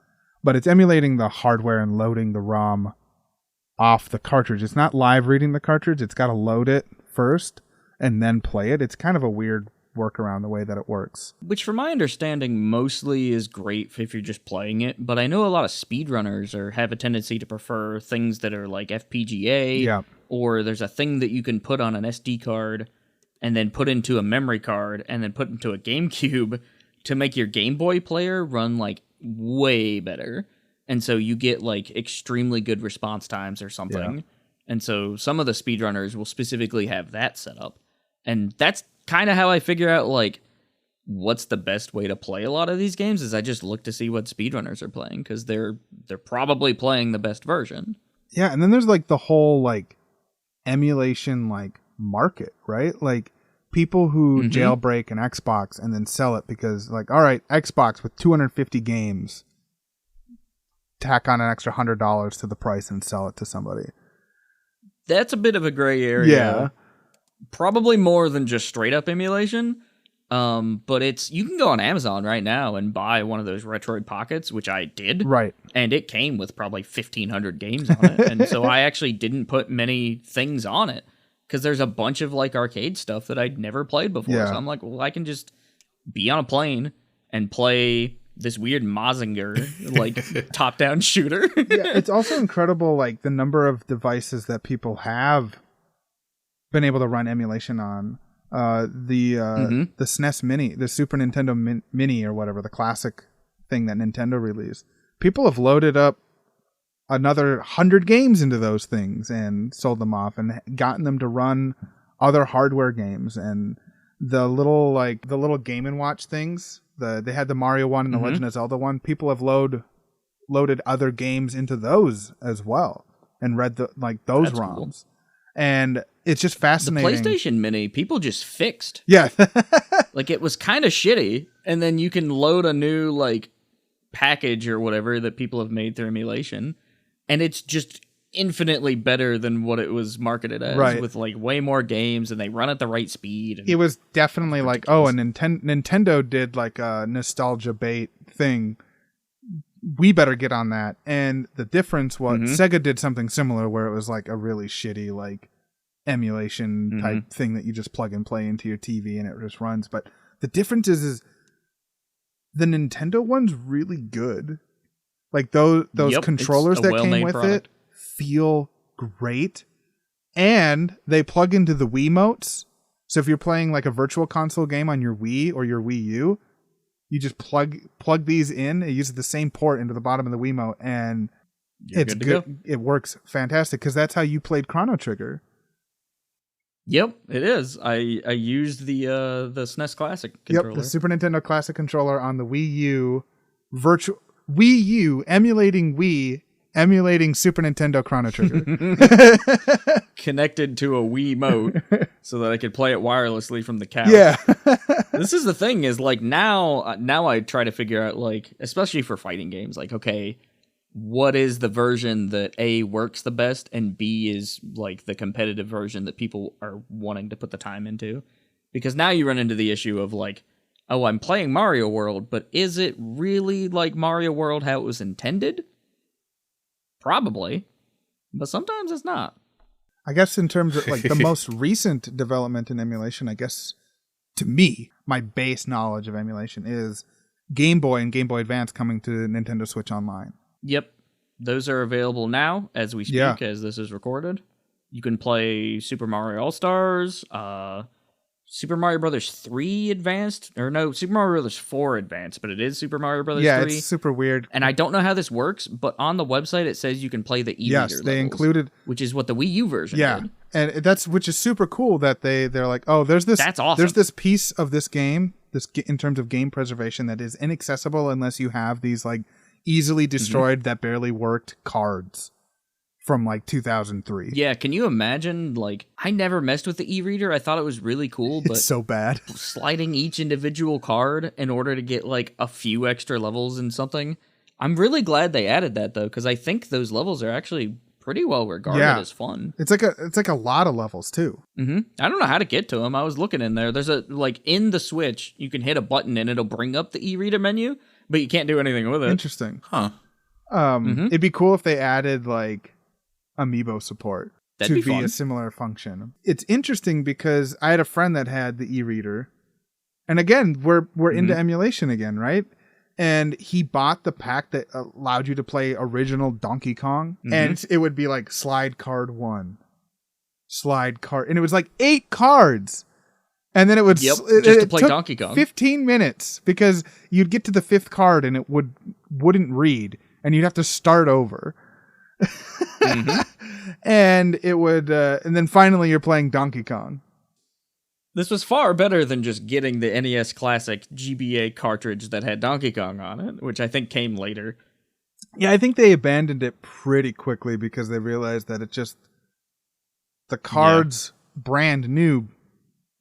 But it's emulating the hardware and loading the ROM off the cartridge. It's not live reading the cartridge. It's got to load it first and then play it. It's kind of a weird workaround the way that it works. Which, from my understanding, mostly is great if you're just playing it. But I know a lot of speedrunners have a tendency to prefer things that are like FPGA, or there's a thing that you can put on an SD card and then put into a memory card and then put into a GameCube to make your Game Boy player run like way better. And so you get like extremely good response times or something. Yeah. And so some of the speedrunners will specifically have that set up. And that's kind of how I figure out like what's the best way to play a lot of these games, is I just look to see what speedrunners are playing, because they're probably playing the best version. Yeah, and then there's like the whole like emulation like market, right? Like people who jailbreak an Xbox and then sell it because like, all right, Xbox with 250 games, tack on an extra $100 to the price and sell it to somebody. That's a bit of a gray area. Yeah. Probably more than just straight up emulation. But you can go on Amazon right now and buy one of those Retroid Pockets, which I did. Right. And it came with probably 1,500 games on it. And so I actually didn't put many things on it because there's a bunch of like arcade stuff that I'd never played before. Yeah. So I'm like, well, I can just be on a plane and play this weird Mazinger like top-down shooter. Yeah, it's also incredible like the number of devices that people have been able to run emulation on. The SNES Mini, the Super Nintendo Mini or whatever, the classic thing that Nintendo released. People have loaded up another 100 games into those things and sold them off and gotten them to run other hardware games. And the little Game & Watch things, they had the Mario one and the Legend of Zelda one. People have loaded other games into those as well and read those That's ROMs. cool. And it's just fascinating. The PlayStation Mini, people just fixed. Yeah. Like, it was kind of shitty, and then you can load a new, like, package or whatever that people have made through emulation, and it's just infinitely better than what it was marketed as, right. with, like, way more games, and they run at the right speed. And it was definitely like, oh, and Nintendo did, like, a nostalgia bait thing. We better get on that. And the difference was Sega did something similar where it was like a really shitty like emulation type thing that you just plug and play into your TV and it just runs. But the difference is the Nintendo one's really good. Like those controllers that came with it feel great. And they plug into the Wiimotes. So if you're playing like a virtual console game on your Wii or your Wii U, you just plug these in. It uses the same port into the bottom of the Wiimote, and it's good. It works fantastic because that's how you played Chrono Trigger. Yep, it is. I used the SNES Classic controller. Yep, the Super Nintendo Classic controller on the Wii U, Wii U emulating Wii, emulating Super Nintendo Chrono Trigger. Connected to a Wiimote so that I could play it wirelessly from the couch. Yeah. This is the thing is like now I try to figure out like, especially for fighting games, like, okay, what is the version that A works the best and B is like the competitive version that people are wanting to put the time into? Because now you run into the issue of like, oh, I'm playing Mario World, but is it really like Mario World how it was intended? Probably. But sometimes it's not. I guess in terms of like the most recent development in emulation, I guess to me, my base knowledge of emulation is Game Boy and Game Boy Advance coming to Nintendo Switch Online. Yep. Those are available now as we speak, as this is recorded. You can play Super Mario All-Stars, Super Mario Brothers 3 Advanced, or no, Super Mario Brothers 4 Advanced, but it is Super Mario Brothers 3. Yeah, it's super weird. And I don't know how this works, but on the website it says you can play the e-reader Yes, they levels, included, which is what the Wii U version did. And which is super cool that they're like, oh, there's this. That's awesome. There's this piece of this game, in terms of game preservation, that is inaccessible unless you have these like easily destroyed that barely worked cards from like 2003. Yeah, can you imagine? Like, I never messed with the e-reader. I thought it was really cool, but It's so bad. sliding each individual card in order to get like a few extra levels in something. I'm really glad they added that though, because I think those levels are actually pretty well regarded as fun. It's like a lot of levels too. I don't know how to get to them. I was looking in there. There's a like in the Switch, you can hit a button and it'll bring up the e-reader menu, but you can't do anything with it. Interesting. Huh. It'd be cool if they added like Amiibo support That'd to be fun. a similar function. It's interesting because I had a friend that had the e-reader, and again, we're into emulation again, right? And he bought the pack that allowed you to play original Donkey Kong, and it would be like slide card 1, slide card, and it was like 8 cards. And then it would just to play took Donkey Kong. 15 minutes because you'd get to the 5th card and it wouldn't read, and you'd have to start over. And it would, and then finally you're playing Donkey Kong. This was far better than just getting the NES Classic GBA cartridge that had Donkey Kong on it, which I think came later. Yeah, I think they abandoned it pretty quickly because they realized that the cards brand new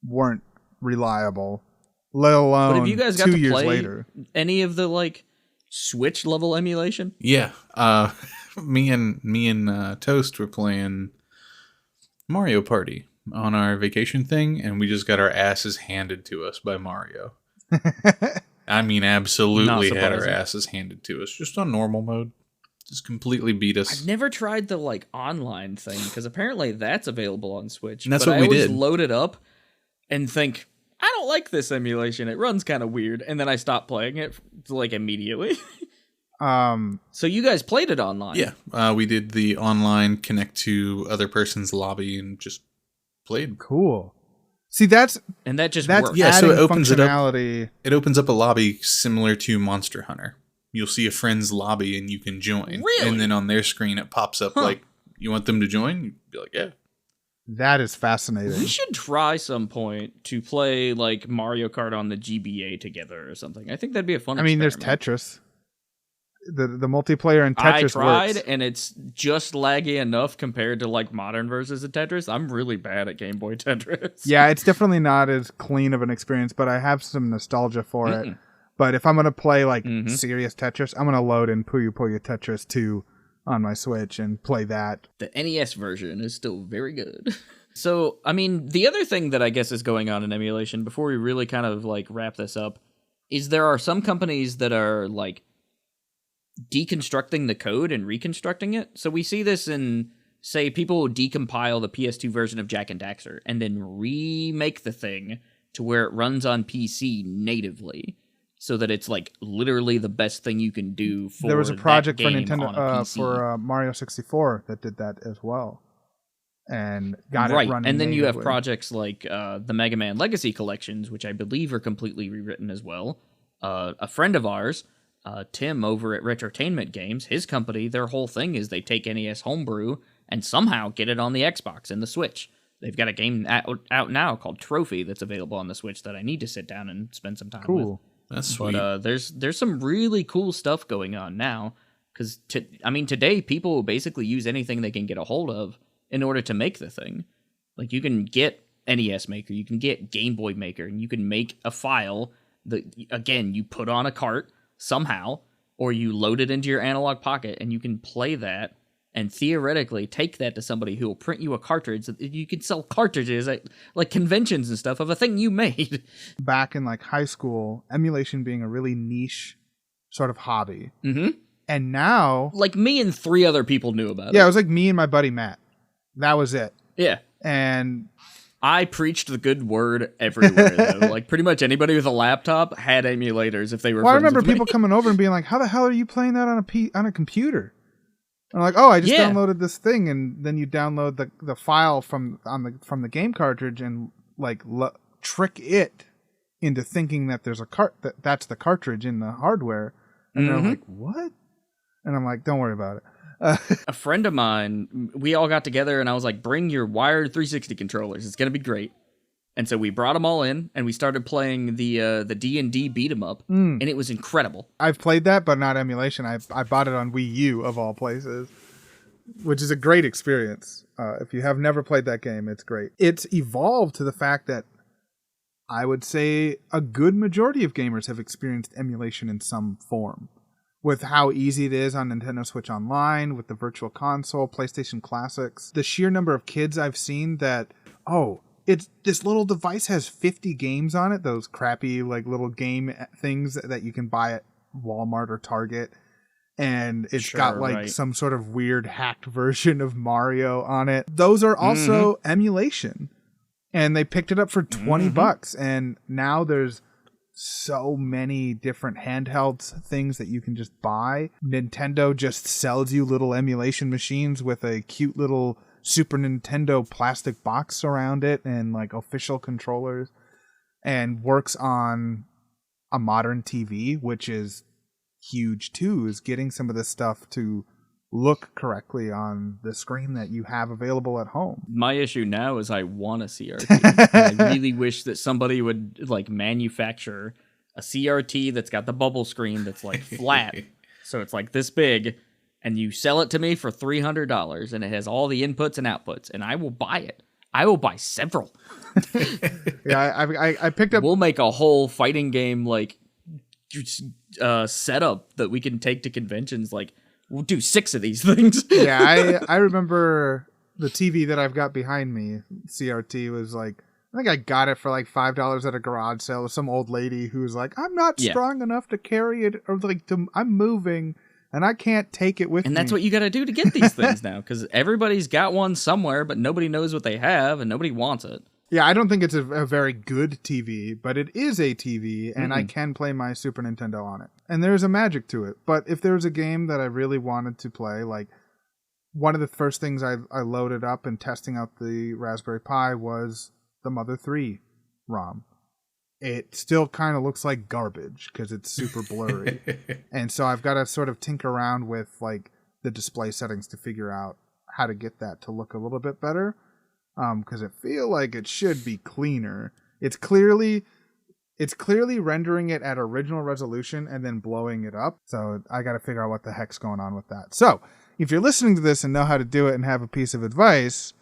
weren't reliable, let alone But have you guys got 2 to years play later. any of the like Switch level emulation? Yeah. Me and Toast were playing Mario Party on our vacation thing, and we just got our asses handed to us by Mario. I mean, absolutely Not had our surprising. asses handed to us, just on normal mode. Just completely beat us. I've never tried the like online thing because apparently that's available on Switch. And that's but what I we always did. load it up and think I don't like this emulation. It runs kind of weird, and then I stop playing it like immediately. So you guys played it online? Yeah, we did the online connect to other person's lobby and just played. Cool. See, that's And that just that's worked. Yeah, so adding it opens it up. functionality. It opens up a lobby similar to Monster Hunter. You'll see a friend's lobby and you can join. Really? And then on their screen it pops up like, you want them to join? You'd be like, yeah. That is fascinating. We should try some point to play like Mario Kart on the GBA together or something. I think that'd be a fun. I mean, there's experiment. Tetris. The multiplayer in I Tetris tried, works. and it's just laggy enough compared to like modern versions of Tetris. I'm really bad at Game Boy Tetris. Yeah, it's definitely not as clean of an experience, but I have some nostalgia for it. But if I'm gonna play like serious Tetris, I'm gonna load in Puyo Puyo Tetris 2 on my Switch and play that. The NES version is still very good. So, I mean, the other thing that I guess is going on in emulation before we really kind of like wrap this up is there are some companies that are like deconstructing the code and reconstructing it. So we see this in, say, people decompile the PS2 version of Jak and Daxter and then remake the thing to where it runs on PC natively, so that it's like literally the best thing you can do for There was a project that for game Nintendo on a PC. for Mario 64 that did that as well, and got right. it running. And then you have natively. projects like the Mega Man Legacy collections, which I believe are completely rewritten as well. A friend of ours, Tim over at Retrotainment Games, his company, their whole thing is they take NES homebrew and somehow get it on the Xbox and the Switch. They've got a game out now called Trophy that's available on the Switch that I need to sit down and spend some time with. Cool. That's sweet. But there's some really cool stuff going on now. Because, today people will basically use anything they can get a hold of in order to make the thing. Like, you can get NES Maker, you can get Game Boy Maker, and you can make a file that, again, you put on a cart somehow, or you load it into your analog pocket, and you can play that, and theoretically take that to somebody who will print you a cartridge. So that you can sell cartridges at, like, conventions and stuff of a thing you made. Back in like high school, emulation being a really niche sort of hobby, and now, Like, me and 3 other people knew about yeah, it it. was like me and my buddy Matt. That was it. Yeah. And I preached the good word everywhere, though. Like, pretty much anybody with a laptop had emulators if they were well, I friends remember with me. people coming over and being like, "How the hell are you playing that on a computer?" And I'm like, "Oh, I just Yeah. downloaded this thing," and then you download the file from the game cartridge and like trick it into thinking that there's that's the cartridge in the hardware, and they're like, "What?" And I'm like, "Don't worry about it." A friend of mine, we all got together, and I was like, bring your wired 360 controllers. It's going to be great. And so we brought them all in, and we started playing the D&D beat 'em up, and it was incredible. I've played that, but not emulation. I bought it on Wii U of all places, which is a great experience. If you have never played that game, it's great. It's evolved to the fact that I would say a good majority of gamers have experienced emulation in some form. With how easy it is on Nintendo Switch Online, with the Virtual Console, PlayStation Classics, the sheer number of kids I've seen that, this little device has 50 games on it, those crappy like little game things that you can buy at Walmart or Target, and it's got like some sort of weird hacked version of Mario on it. Those are also emulation, and they picked it up for $20, and now there's so many different handheld things that you can just buy. Nintendo just sells you little emulation machines with a cute little Super Nintendo plastic box around it and like official controllers, and works on a modern TV, which is huge too, is getting some of this stuff to look correctly on the screen that you have available at home. My issue now is I want a CRT. And I really wish that somebody would like manufacture a CRT that's got the bubble screen that's like flat, So it's like this big, and you sell it to me for $300, and it has all the inputs and outputs, and I will buy it. I will buy several. Yeah, I picked up. We'll make a whole fighting game setup that we can take to conventions. Like, we'll do 6 of these things. Yeah, I remember the TV that I've got behind me, CRT, was like, I think I got it for like $5 at a garage sale with some old lady who was like, I'm not strong enough to carry it, or like I'm moving and I can't take it with me. And that's what you got to do to get these things now, because everybody's got one somewhere, but nobody knows what they have and nobody wants it. Yeah, I don't think it's a very good TV, but it is a TV, and I can play my Super Nintendo on it. And there's a magic to it. But if there's a game that I really wanted to play, like one of the first things I loaded up and testing out the Raspberry Pi was the Mother 3 ROM. It still kind of looks like garbage because it's super blurry. And so I've got to sort of tinker around with like the display settings to figure out how to get that to look a little bit better. Because I feel like it should be cleaner. It's clearly rendering it at original resolution and then blowing it up. So I got to figure out what the heck's going on with that. So if you're listening to this and know how to do it and have a piece of advice,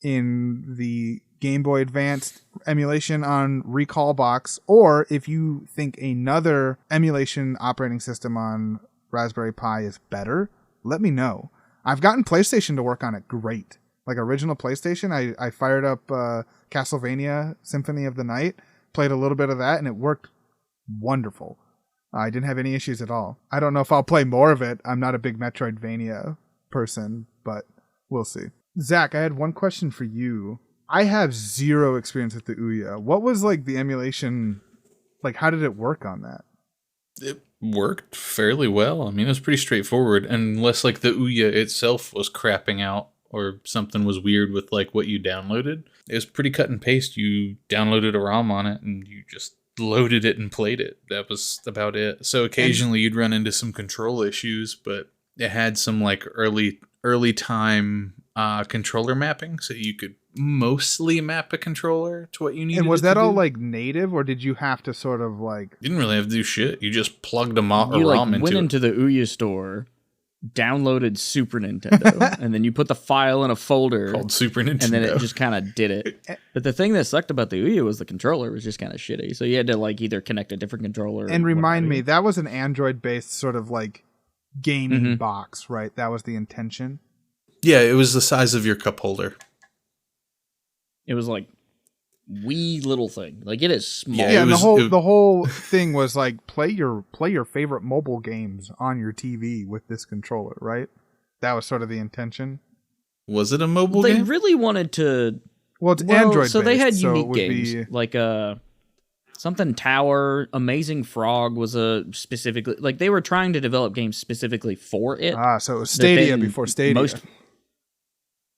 in the Game Boy Advance emulation on Recall Box, or if you think another emulation operating system on Raspberry Pi is better, let me know. I've gotten PlayStation to work on it great. Like original PlayStation, I fired up Castlevania Symphony of the Night, played a little bit of that, and it worked wonderful. I didn't have any issues at all. I don't know if I'll play more of it. I'm not a big Metroidvania person, but we'll see. Zach, I had one question for you. I have zero experience with the Ouya. What was like the emulation, like how did it work on that? It worked fairly well. I mean, it was pretty straightforward, unless like the Ouya itself was crapping out or something was weird with like what you downloaded. It was pretty cut and paste. You downloaded a ROM on it and you just loaded it and played it. That was about it. So occasionally you'd run into some control issues, but it had some like early time controller mapping, so you could mostly map a controller to what you needed. And was that all like native, or did you have to sort of like... You didn't really have to do shit. You just plugged a ROM into it. Went into the Ouya store, downloaded Super Nintendo, and then you put the file in a folder called Super Nintendo, and then it just kind of did it. But the thing that sucked about the Ouya was the controller was just kind of shitty, so you had to like either connect a different controller. And remind me, that was an Android-based sort of like gaming box, right? That was the intention. Yeah, it was the size of your cup holder. It was like wee little thing. Like it is small. Yeah, and the whole thing was like play your favorite mobile games on your TV with this controller, right? That was sort of the intention. Was it a mobile game? They really wanted to. Well, it's Android. So they had unique games like something Tower, Amazing Frog was a specifically like they were trying to develop games specifically for it. So it was Stadia before Stadia.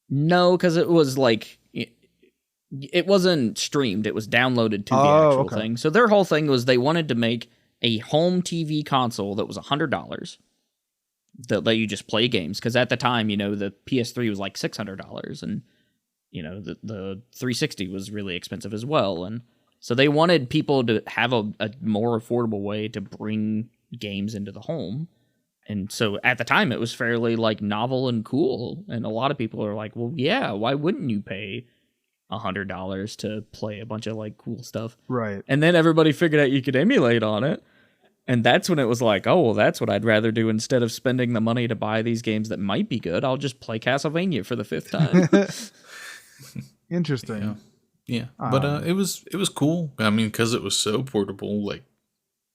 No, because it was like. It wasn't streamed. It was downloaded to the actual thing. So their whole thing was they wanted to make a home TV console that was $100 that let you just play games. Because at the time, you know, the PS3 was like $600 and, you know, the 360 was really expensive as well. And so they wanted people to have a more affordable way to bring games into the home. And so at the time, it was fairly like novel and cool. And a lot of people are like, well, yeah, why wouldn't you pay $100 to play a bunch of like cool stuff, right? And then everybody figured out you could emulate on it, and that's when it was like, oh well, that's what I'd rather do. Instead of spending the money to buy these games that might be good, I'll just play Castlevania for the 5th time. Interesting. Yeah. But it was cool. I mean, because it was so portable, like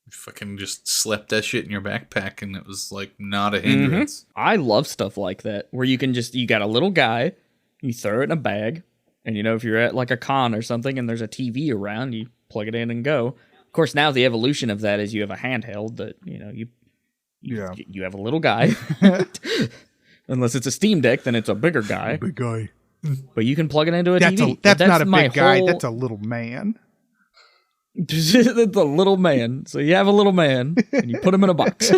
you fucking just slept that shit in your backpack and it was like not a hindrance. I love stuff like that where you can just, you got a little guy, you throw it in a bag. And, you know, if you're at like a con or something and there's a TV around, you plug it in and go. Of course, now the evolution of that is you have a handheld that, you know, you have a little guy. Unless it's a Steam Deck, then it's a bigger guy. Big guy. But you can plug it into a TV. That's not a big guy. That's a little man. It's a little man. So you have a little man and you put him in a box.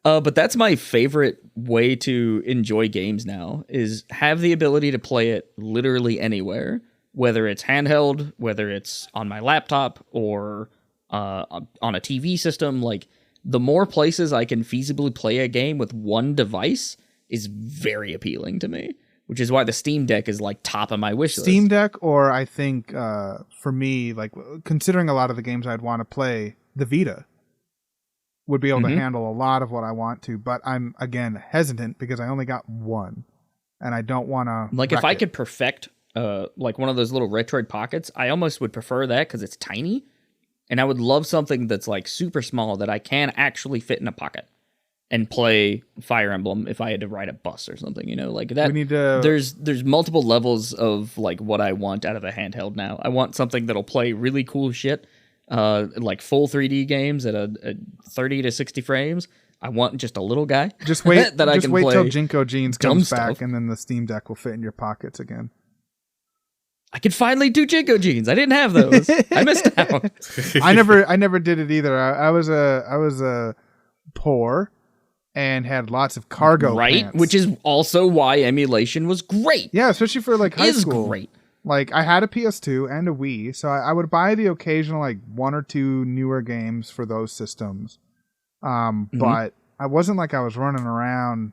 But that's my favorite way to enjoy games now, is have the ability to play it literally anywhere, whether it's handheld, whether it's on my laptop or on a TV system. Like the more places I can feasibly play a game with one device is very appealing to me, which is why the Steam Deck is like top of my wish list. Steam Deck, or I think for me, like considering a lot of the games I'd want to play, the Vita would be able to handle a lot of what I want to. But I'm, again, hesitant because I only got one, and I don't want to. Like, if I could perfect like one of those little Retroid Pockets, I almost would prefer that because it's tiny. And I would love something that's like super small that I can actually fit in a pocket and play Fire Emblem if I had to ride a bus or something, you know, like that. We need to. There's multiple levels of like what I want out of a handheld now. I want something that'll play really cool shit, like full 3D games at a 30 to 60 frames. I want just a little guy. Just wait. that I just can wait play till Jinko Jeans comes dumb back, stuff. and then the Steam Deck will fit in your pockets again. I could finally do Jinko Jeans. I didn't have those. I missed out. I never did it either. I was poor and had lots of cargo Right? pants. Which is also why Emulation was great. yeah, especially for like high Is school. great. Like I had a PS2 and a Wii, so I would buy the occasional like one or two newer games for those systems. But I wasn't like I was running around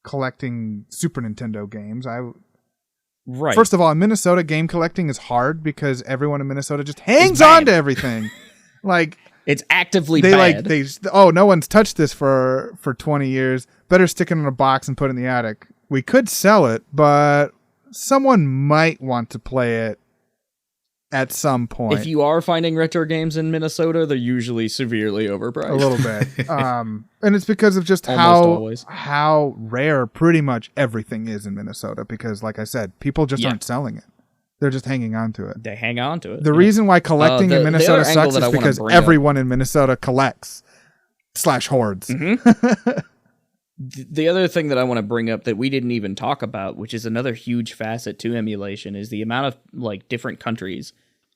collecting Super Nintendo games. Right. First of all, in Minnesota, game collecting is hard because everyone in Minnesota just hangs on to everything. Like it's actively they bad. no one's touched this for 20 years. Better stick it in a box and put it in the attic. We could sell it, but someone might want to play it at some point. If you are finding retro games in Minnesota, they're usually severely overpriced. A little bit. And it's because of just Almost always. how rare pretty much everything is in Minnesota because, like I said, people just aren't selling it. They're just hanging on to it. They hang on to it. The reason why collecting in Minnesota other angle sucks that I is wanna because bring up- everyone in Minnesota collects / hoards. The other thing that I want to bring up that we didn't even talk about, which is another huge facet to Emulation, is the amount of like different countries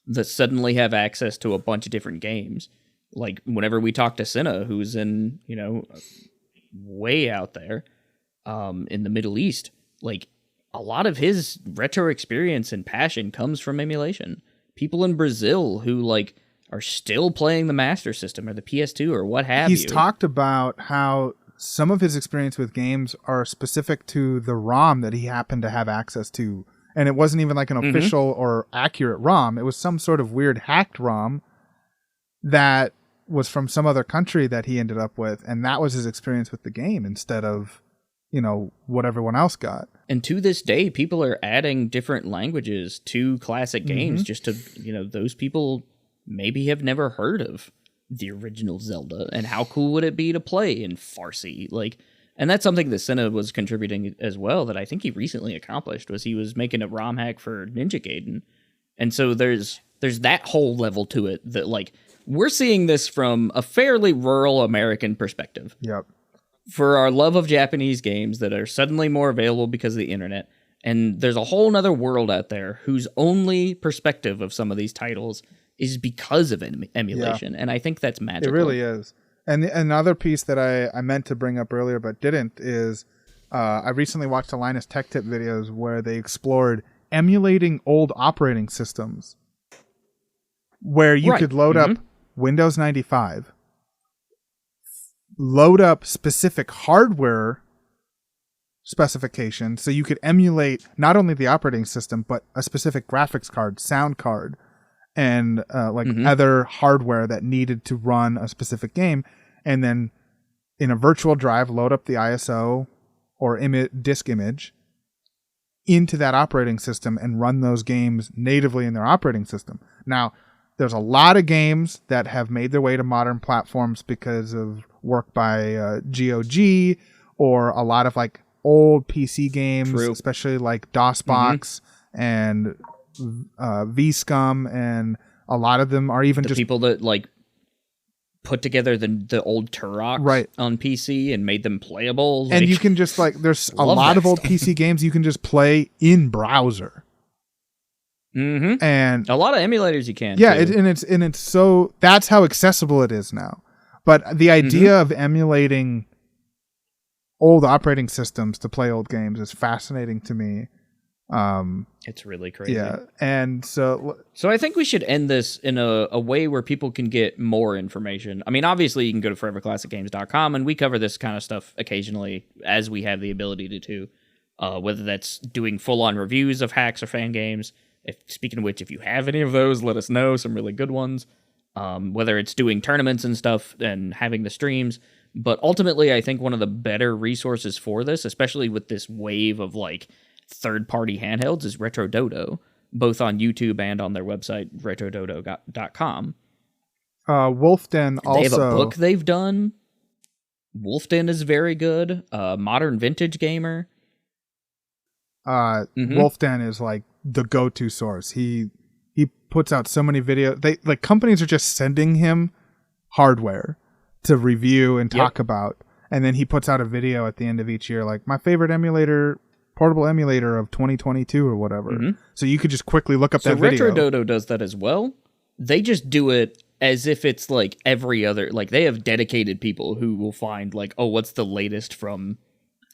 that suddenly have access to a bunch of different games. Like whenever we talk to Cinna, who's in, you know, way out there in the Middle East, like a lot of his retro experience and passion comes from Emulation. People in Brazil who like are still playing the Master System or the PS2 or what have you. He's talked about how some of his experience with games are specific to the ROM that he happened to have access to. And it wasn't even like an official or accurate ROM. It was some sort of weird hacked ROM that was from some other country that he ended up with. And that was his experience with the game instead of, you know, what everyone else got. And to this day, people are adding different languages to classic games just to, you know, those people maybe have never heard of the original Zelda. And how cool would it be to play in Farsi? Like, and that's something that Cinna was contributing as well that I think he recently accomplished, was he was making a ROM hack for Ninja Gaiden. And so there's that whole level to it that, like, we're seeing this from a fairly rural American perspective. Yep. For our love of Japanese games that are suddenly more available because of the internet. And there's a whole nother world out there whose only perspective of some of these titles is because of emulation. And I think that's magical. It really is. And another piece that I meant to bring up earlier but didn't is I recently watched a Linus Tech Tip videos where they explored emulating old operating systems where you could load up Windows 95, load up specific hardware specifications so you could emulate not only the operating system but a specific graphics card, sound card, and other hardware that needed to run a specific game, and then in a virtual drive load up the ISO or disk image into that operating system and run those games natively in their operating system. Now, there's a lot of games that have made their way to modern platforms because of work by GOG or a lot of like old PC games, especially like DOSBox and VScum, and a lot of them are even the just people that like put together the old Turok on PC and made them playable. And you can just like, there's a lot of old PC games you can just play in browser. And a lot of emulators you can. Yeah, too. it's so that's how accessible it is now. But the idea of emulating old operating systems to play old games is fascinating to me. It's really crazy. Yeah, and so I think we should end this in a way where people can get more information. I mean, obviously, you can go to foreverclassicgames.com, and we cover this kind of stuff occasionally as we have the ability to, whether that's doing full-on reviews of hacks or fan games. Speaking of which, if you have any of those, let us know, some really good ones. Whether it's doing tournaments and stuff and having the streams. But ultimately, I think one of the better resources for this, especially with this wave of like third-party handhelds, is Retro Dodo, both on YouTube and on their website, retrododo.com. Wolfden also... They have a book they've done. Wolfden is very good. Modern Vintage Gamer. Wolfden is like the go-to source. He puts out so many videos. Companies are just sending him hardware to review and talk about, and then he puts out a video at the end of each year, like my favorite portable emulator of 2022 or whatever. So you could just quickly look up that video. Retro Dodo does that as well. They just do it as if it's like every other, like they have dedicated people who will find like, oh, what's the latest from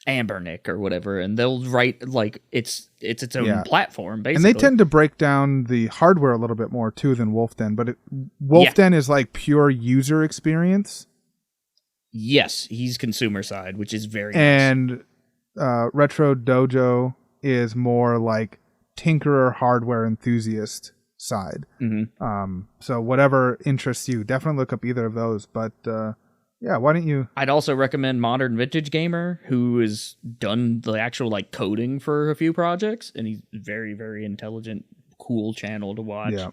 Ambernick or whatever, and they'll write like it's its own platform basically. And they tend to break down the hardware a little bit more too than Wolfden, but Wolfden is like pure user experience. Yes, he's consumer side, which is very nice. And Retro Dojo is more like tinkerer hardware enthusiast side. So whatever interests you, definitely look up either of those. But yeah, why don't you? I'd also recommend Modern Vintage Gamer, who has done the actual like coding for a few projects, and he's very, very intelligent, cool channel to watch. Yeah.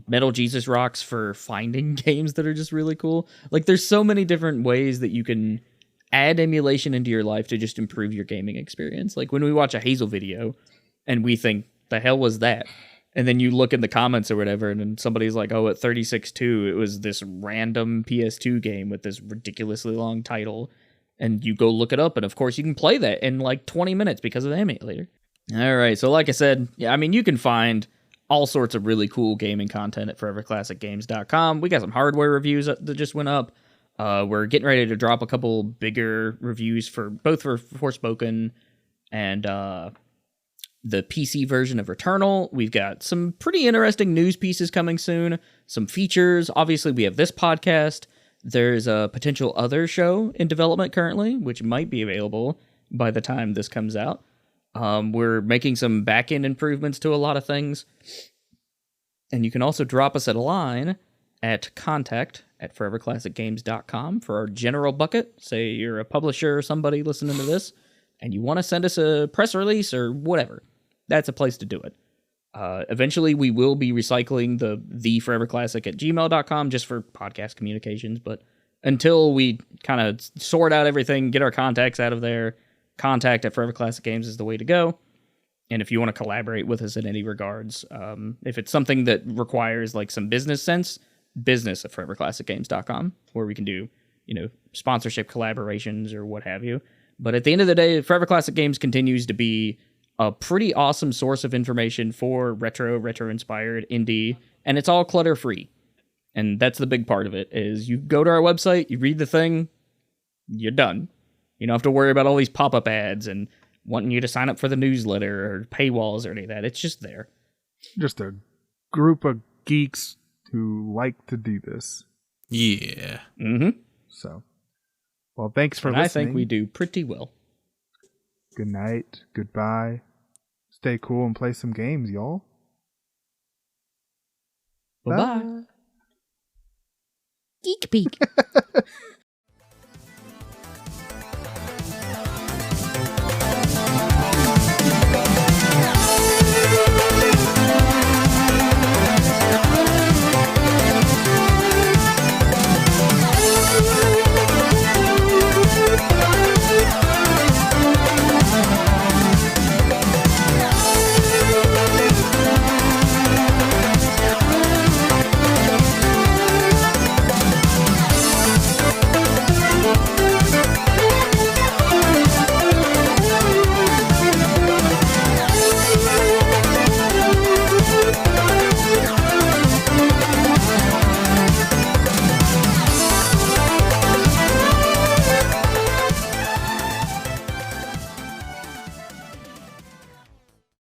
Metal Jesus Rocks for finding games that are just really cool. Like there's so many different ways that you can add emulation into your life to just improve your gaming experience. Like when we watch a Hazel video and we think, the hell was that? And then you look in the comments or whatever, and then somebody's like, oh, at 36.2, it was this random PS2 game with this ridiculously long title. And you go look it up, and of course you can play that in like 20 minutes because of the emulator. All right, so like I said, yeah, I mean, you can find all sorts of really cool gaming content at foreverclassicgames.com. We got some hardware reviews that just went up. We're getting ready to drop a couple bigger reviews for both for Forspoken and the PC version of Returnal. We've got some pretty interesting news pieces coming soon, some features. Obviously, we have this podcast. There's a potential other show in development currently, which might be available by the time this comes out. We're making some back-end improvements to a lot of things. And you can also drop us a line at contact@foreverclassicgames.com for our general bucket. Say you're a publisher or somebody listening to this, and you want to send us a press release or whatever. That's a place to do it. Eventually, we will be recycling the foreverclassic@gmail.com just for podcast communications. But until we kind of sort out everything, get our contacts out of there, contact@foreverclassicgames is the way to go. And if you want to collaborate with us in any regards, if it's something that requires like some business sense, business@foreverclassicgames.com, where we can do, sponsorship collaborations or what have you. But at the end of the day, Forever Classic Games continues to be a pretty awesome source of information for retro-inspired indie, and it's all clutter-free. And that's the big part of it, is you go to our website, you read the thing, you're done. You don't have to worry about all these pop-up ads and wanting you to sign up for the newsletter or paywalls or any of that. It's just there. Just a group of geeks who like to do this. Yeah. Mm-hmm. So, well, thanks for listening. listening. I think we do pretty well. Good night. Goodbye. Stay cool and play some games, y'all. Bye-bye. Bye. Geek Peek.